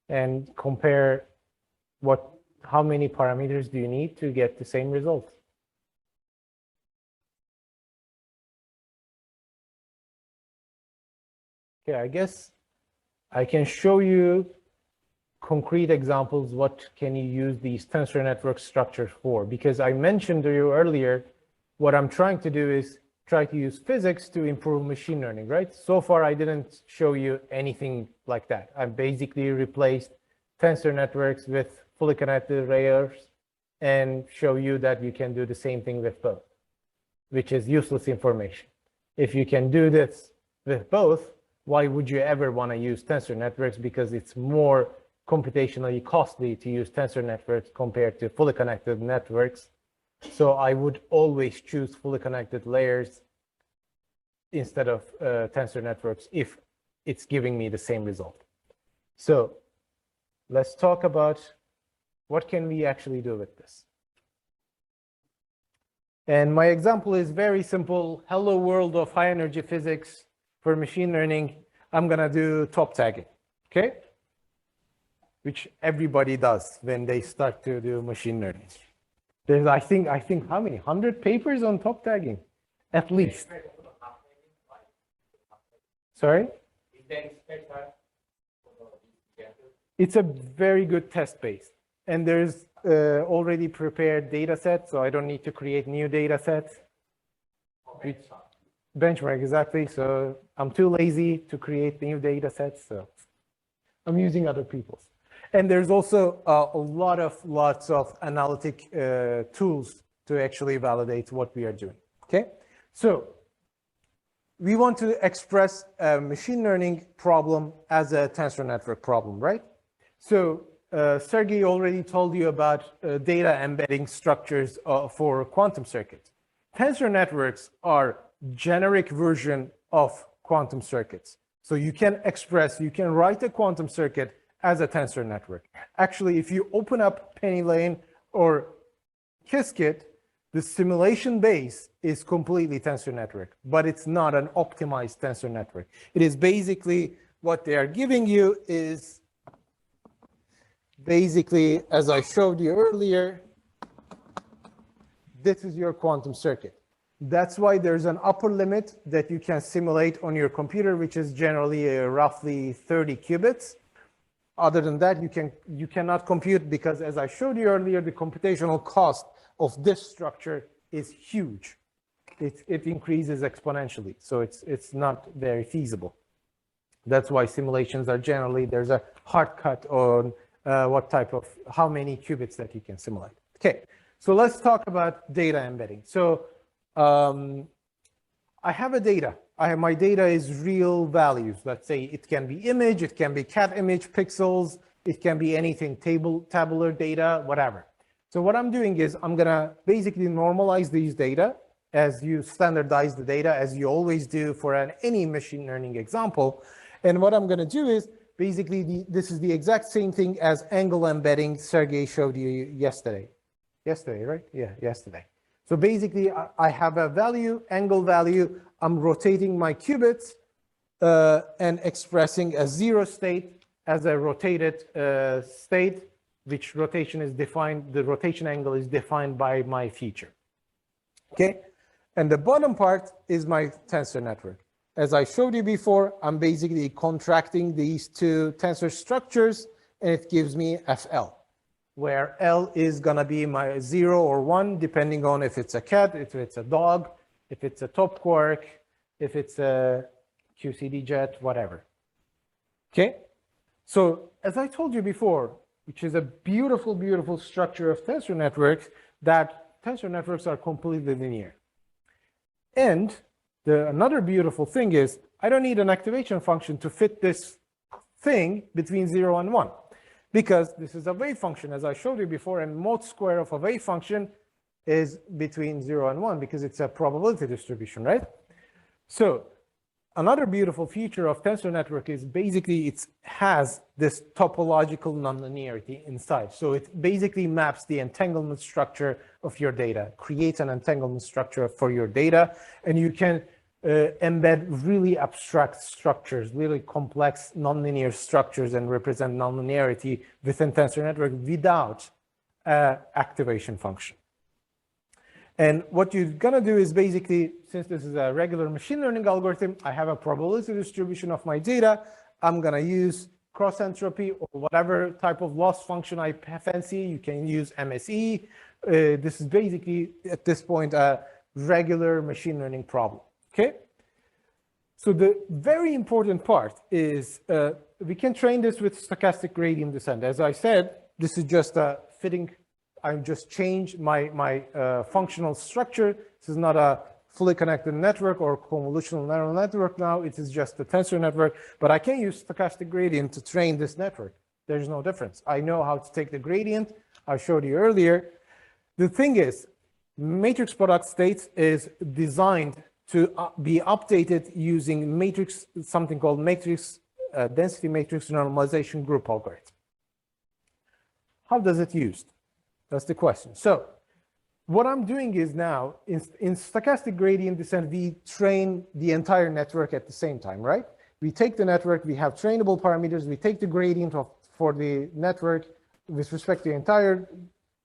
and compare how many parameters do you need to get the same result? Okay, I guess I can show you concrete examples. What can you use these tensor network structures for? Because I mentioned to you earlier, what I'm trying to do is try to use physics to improve machine learning, right? So far, I didn't show you anything like that. I basically replaced tensor networks with fully connected layers and show you that you can do the same thing with both, which is useless information. If you can do this with both, why would you ever want to use tensor networks? Because it's more computationally costly to use tensor networks compared to fully connected networks. So I would always choose fully connected layers instead of tensor networks if it's giving me the same result. So let's talk about what can we actually do with this. And my example is very simple. Hello world of high energy physics. For machine learning, I'm gonna do top tagging, okay? Which everybody does when they start to do machine learning. There's, I think how many? 100 papers on top tagging, at least. Sorry? It's a very good test base. And there's already prepared data sets, so I don't need to create new data sets. Benchmark, exactly. So I'm too lazy to create new data sets, so I'm using other people's. And there's also lots of analytic tools to actually validate what we are doing, okay? So we want to express a machine learning problem as a tensor network problem, right? So Sergey already told you about data embedding structures for quantum circuits. Tensor networks are generic version of quantum circuits. So you can write a quantum circuit as a tensor network. Actually, if you open up Penny Lane or Qiskit, the simulation base is completely tensor network, but it's not an optimized tensor network. It is basically what they are giving you is basically, as I showed you earlier, this is your quantum circuit. That's why there's an upper limit that you can simulate on your computer, which is generally roughly 30 qubits. Other than that, you cannot compute because, as I showed you earlier, the computational cost of this structure is huge. It increases exponentially, so it's not very feasible. That's why simulations are generally, there's a hard cut on how many qubits that you can simulate. Okay, so let's talk about data embedding. So I have a data. My data is real values. Let's say it can be image, it can be cat image, pixels, it can be anything, tabular data, whatever. So what I'm doing is I'm gonna basically normalize these data as you standardize the data, as you always do for any machine learning example. And what I'm gonna do is basically this is the exact same thing as angle embedding Sergey showed you yesterday. Yesterday, right? Yeah, yesterday. So basically, I have a value, angle value. I'm rotating my qubits and expressing a zero state as a rotated state, which rotation is defined, the rotation angle is defined by my feature. Okay? And the bottom part is my tensor network. As I showed you before, I'm basically contracting these two tensor structures, and it gives me FL, where L is gonna be my 0 or 1, depending on if it's a cat, if it's a dog, if it's a top quark, if it's a QCD jet, whatever. Okay? So as I told you before, which is a beautiful, beautiful structure of tensor networks, that tensor networks are completely linear. And another beautiful thing is, I don't need an activation function to fit this thing between 0 and 1. Because this is a wave function, as I showed you before, and mod square of a wave function is between 0 and 1 because it's a probability distribution, right? So another beautiful feature of tensor network is basically it has this topological nonlinearity inside. So it basically maps the entanglement structure of your data, creates an entanglement structure for your data, and you can embed really abstract structures, really complex nonlinear structures and represent nonlinearity within tensor network without activation function. And what you're gonna do is basically, since this is a regular machine learning algorithm, I have a probability distribution of my data. I'm gonna use cross entropy or whatever type of loss function I fancy. You can use MSE. This is basically, at this point, a regular machine learning problem, okay? So the very important part is we can train this with stochastic gradient descent. As I said, this is just a fitting. I just changed my functional structure. This is not a fully connected network or convolutional neural network now. It is just a tensor network, but I can use stochastic gradient to train this network. There's no difference. I know how to take the gradient. I showed you earlier. The thing is, matrix product states is designed to be updated using matrix, something called matrix density matrix normalization group algorithm. How does it used? That's the question. So what I'm doing is now in stochastic gradient descent, we train the entire network at the same time, right? We take the network, we have trainable parameters, we take the gradient for the network with respect to the entire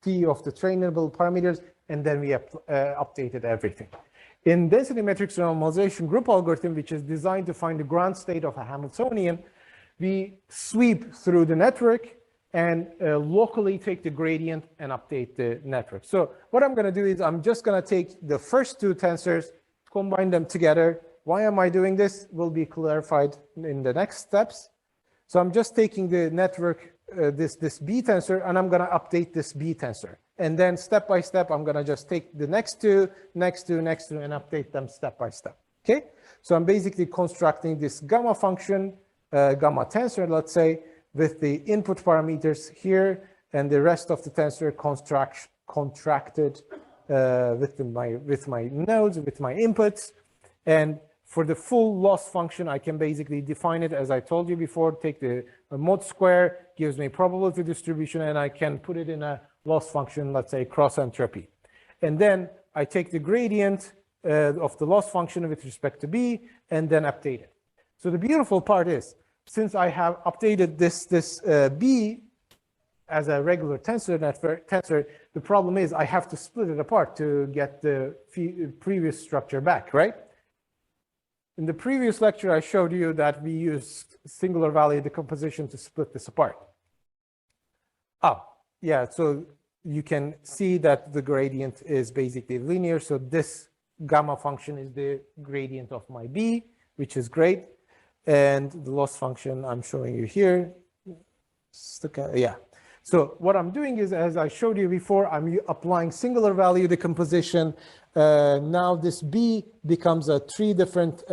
T of the trainable parameters, and then we updated everything. In density matrix normalization group algorithm, which is designed to find the ground state of a Hamiltonian, we sweep through the network and locally take the gradient and update the network. So what I'm going to do is I'm just going to take the first two tensors, combine them together. Why am I doing this? Will be clarified in the next steps. So I'm just taking the network, this B tensor, and I'm going to update this B tensor. And then step by step, I'm going to just take the next two, and update them step by step. Okay? So I'm basically constructing this gamma function, gamma tensor, let's say, with the input parameters here, and the rest of the tensor contracted with my nodes, with my inputs. And for the full loss function, I can basically define it as I told you before, take the mod square, gives me probability distribution, and I can put it in a loss function, let's say cross entropy. And then I take the gradient of the loss function with respect to B and then update it. So the beautiful part is, since I have updated this B as a regular tensor network, the problem is I have to split it apart to get the previous structure back, right? In the previous lecture, I showed you that we used singular value decomposition to split this apart. Oh, yeah, so you can see that the gradient is basically linear. So this gamma function is the gradient of my B, which is great. And the loss function I'm showing you here. Yeah. So what I'm doing is, as I showed you before, I'm applying singular value decomposition. Now this B becomes a three different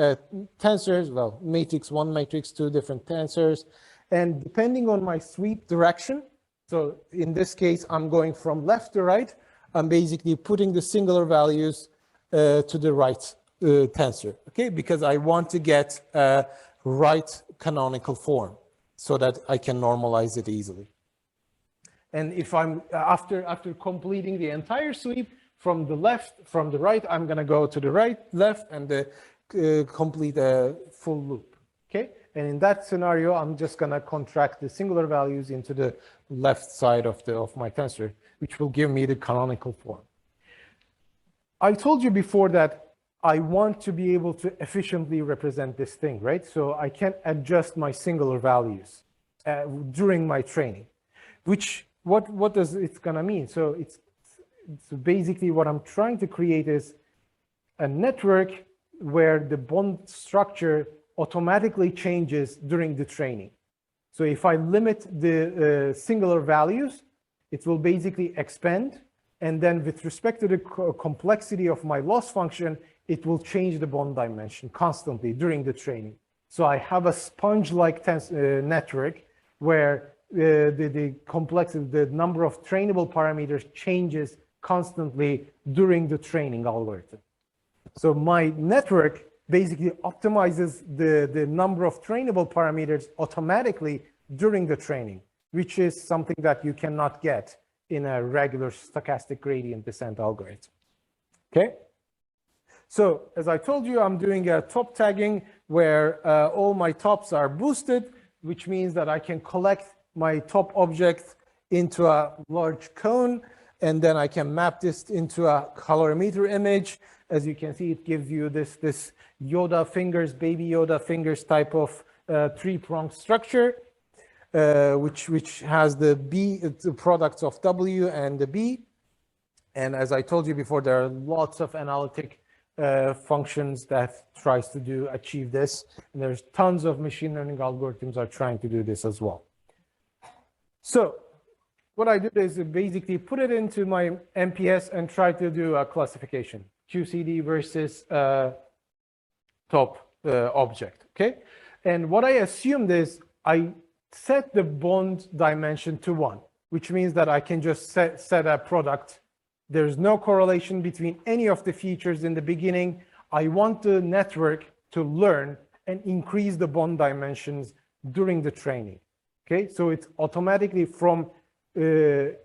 tensors, well, matrix 1, matrix 2, different tensors. And depending on my sweep direction, so in this case, I'm going from left to right, I'm basically putting the singular values to the right tensor, okay? Because I want to get right canonical form so that I can normalize it easily. And if I'm after completing the entire sweep from the right, I'm going to go to the right, left, and complete a full loop. Okay. And in that scenario, I'm just going to contract the singular values into the left side of my tensor, which will give me the canonical form. I told you before that I want to be able to efficiently represent this thing, right? So I can adjust my singular values during my training, which what does it's gonna mean? So it's basically what I'm trying to create is a network where the bond structure automatically changes during the training. So if I limit the singular values, it will basically expand. And then with respect to the complexity of my loss function, it will change the bond dimension constantly during the training. So I have a sponge-like network where the complexity, the number of trainable parameters changes constantly during the training algorithm. So my network basically optimizes the number of trainable parameters automatically during the training, which is something that you cannot get in a regular stochastic gradient descent algorithm. Okay? So as I told you, I'm doing a top tagging where all my tops are boosted, which means that I can collect my top object into a large cone, and then I can map this into a colorimeter image. As you can see, it gives you this Yoda fingers, baby Yoda fingers type of three-pronged structure, which has the products of W and the B. And as I told you before, there are lots of analytic functions that tries to achieve this. And there's tons of machine learning algorithms are trying to do this as well. So what I did is basically put it into my MPS and try to do a classification, QCD versus top object, okay? And what I assumed is I set the bond dimension to 1, which means that I can just set a product. There's no correlation between any of the features in the beginning. I want the network to learn and increase the bond dimensions during the training, okay? So it's automatically from the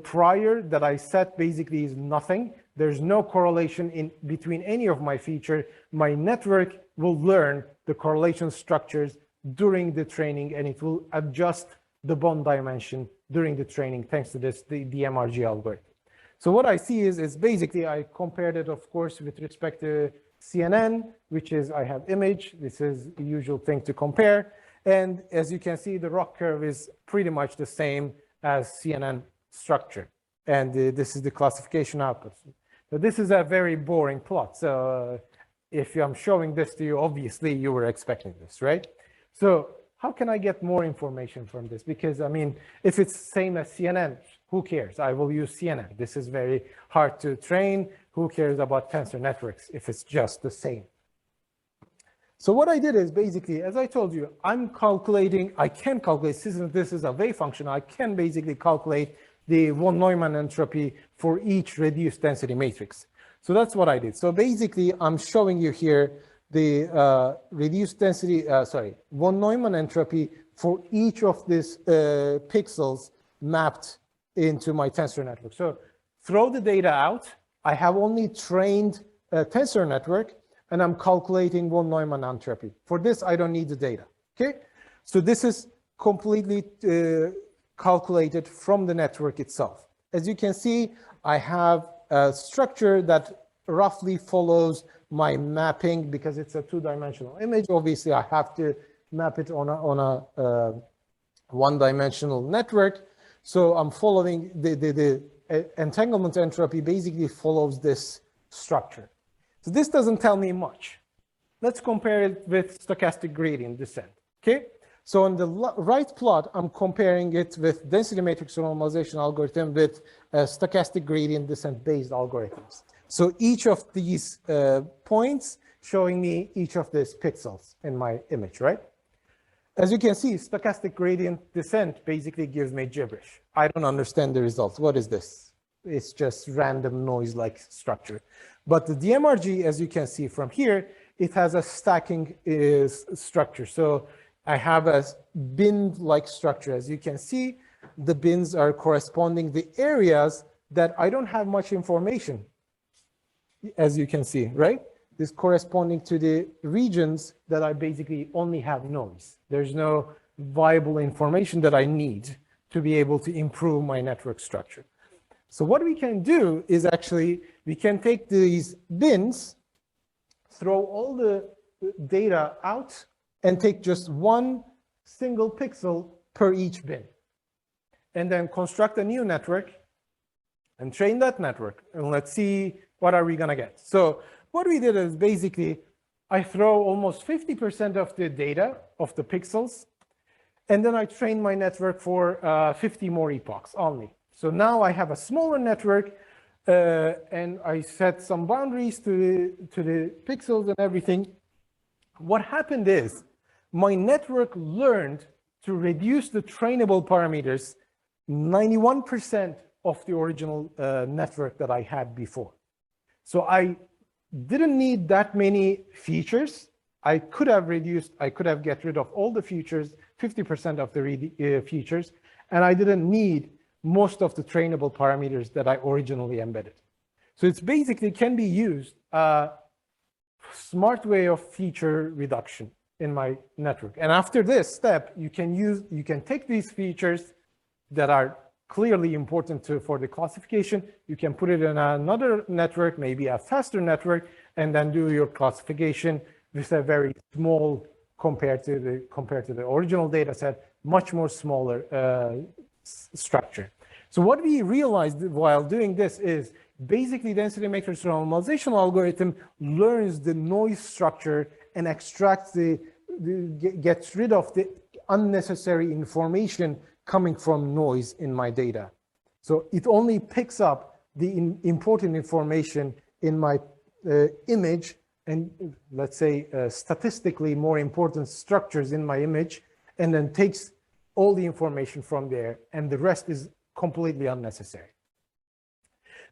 prior that I set basically is nothing. There's no correlation between any of my features. My network will learn the correlation structures during the training, and it will adjust the bond dimension during the training thanks to the MRG algorithm. So what I see is basically I compared it, of course, with respect to CNN, which is I have image. This is the usual thing to compare. And as you can see, the ROC curve is pretty much the same as CNN structure. And this is the classification output. So this is a very boring plot. So if I'm showing this to you, obviously you were expecting this, right? So how can I get more information from this? Because I mean, if it's same as CNN, who cares? I will use CNN. This is very hard to train. Who cares about tensor networks if it's just the same? So what I did is basically, as I told you, I can calculate, since this is a wave function, I can basically calculate the von Neumann entropy for each reduced density matrix. So that's what I did. So basically, I'm showing you here the reduced density, von Neumann entropy for each of these pixels mapped into my tensor network. So throw the data out. I have only trained a tensor network, and I'm calculating von Neumann entropy. For this, I don't need the data, okay? So this is completely calculated from the network itself. As you can see, I have a structure that roughly follows my mapping because it's a two-dimensional image. Obviously, I have to map it on a one-dimensional network. So I'm following the entanglement entropy basically follows this structure. So this doesn't tell me much. Let's compare it with stochastic gradient descent, okay? So on the right plot, I'm comparing it with density matrix normalization algorithm with stochastic gradient descent based algorithms. So each of these points showing me each of these pixels in my image, right? As you can see, stochastic gradient descent basically gives me gibberish. I don't understand the results. What is this? It's just random noise-like structure. But the DMRG, as you can see from here, it has a stacking structure. So I have a bin-like structure. As you can see, the bins are corresponding the areas that I don't have much information, as you can see, right? This corresponding to the regions that I basically only have noise. There's no viable information that I need to be able to improve my network structure. So what we can do is actually, we can take these bins, throw all the data out, and take just one single pixel per each bin. And then construct a new network and train that network. And let's see what are we gonna get. So what we did is basically, I throw almost 50% of the data of the pixels, and then I train my network for 50 more epochs only. So now I have a smaller network, and I set some boundaries to the pixels and everything. What happened is, my network learned to reduce the trainable parameters 91% of the original network that I had before. So I didn't need that many features. I could have get rid of all the features, 50% of the features, and I didn't need most of the trainable parameters that I originally embedded. So it's basically can be used a smart way of feature reduction in my network. And after this step, you can take these features that are clearly important for the classification. You can put it in another network, maybe a faster network, and then do your classification with a very small compared to the original data set, much more smaller structure. So what we realized while doing this is basically density matrix normalization algorithm learns the noise structure and extracts gets rid of the unnecessary information coming from noise in my data. So it only picks up the important information in my image and let's say statistically more important structures in my image, and then takes all the information from there, and the rest is completely unnecessary.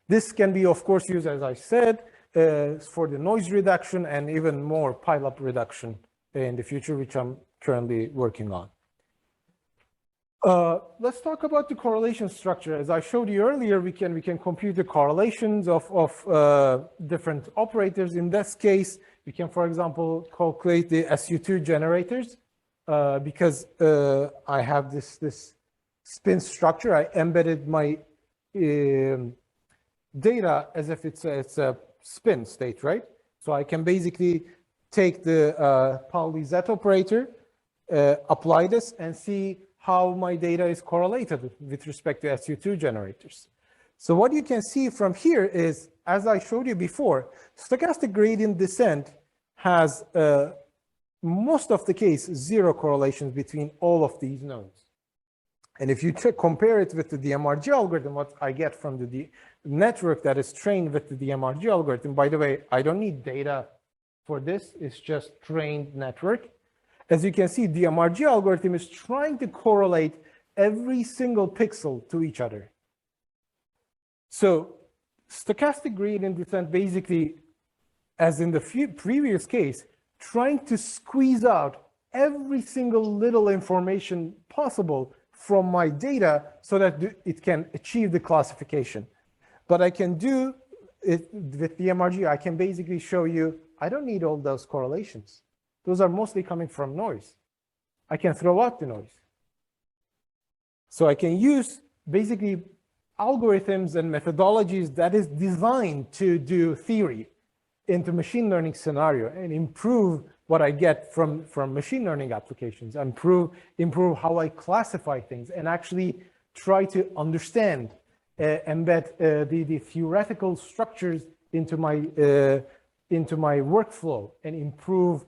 This can be, of course, used, as I said, for the noise reduction and even more pileup reduction in the future, which I'm currently working on. Let's talk about the correlation structure. As I showed you earlier, we can compute the correlations of different operators. In this case, we can, for example, calculate the SU2 generators because I have this spin structure. I embedded my data as if it's a spin state, right? So I can basically take the Pauli Z operator, apply this, and see how my data is correlated with respect to SU2 generators. So what you can see from here is, as I showed you before, stochastic gradient descent has most of the case zero correlations between all of these nodes. And if you compare it with the DMRG algorithm, what I get from the network that is trained with the DMRG algorithm, by the way, I don't need data for this, it's just trained network. As you can see, the DMRG algorithm is trying to correlate every single pixel to each other. So stochastic gradient descent basically, as in the previous case, trying to squeeze out every single little information possible from my data so that it can achieve the classification. But I can do it with DMRG. I can basically show you, I don't need all those correlations. Those are mostly coming from noise. I can throw out the noise. So I can use basically algorithms and methodologies that is designed to do theory into machine learning scenario and improve what I get from machine learning applications, improve how I classify things, and actually try to understand, embed the theoretical structures into my workflow and improve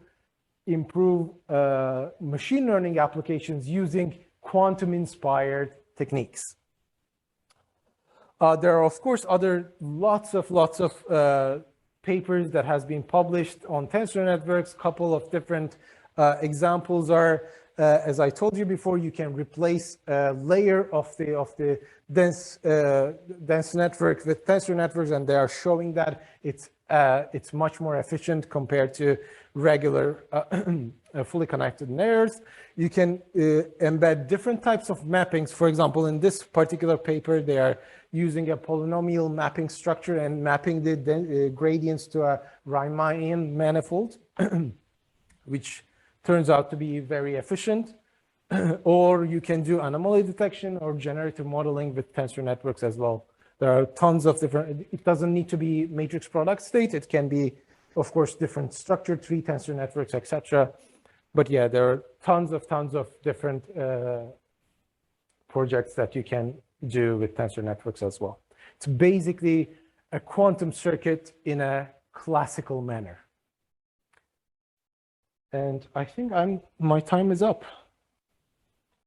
machine learning applications using quantum-inspired techniques. There are, of course, lots of papers that has been published on tensor networks. Couple of different examples are, as I told you before, you can replace a layer of the dense network with tensor networks, and they are showing that it's much more efficient compared to regular fully connected layers. You can embed different types of mappings. For example, in this particular paper, they are using a polynomial mapping structure and mapping the gradients to a Riemannian manifold, which turns out to be very efficient. Or you can do anomaly detection or generative modeling with tensor networks as well. There are tons of different, it doesn't need to be matrix product state. It can be, of course, different structured tree tensor networks, etc. But yeah, there are tons of different projects that you can do with tensor networks as well. It's basically a quantum circuit in a classical manner. And I think my time is up.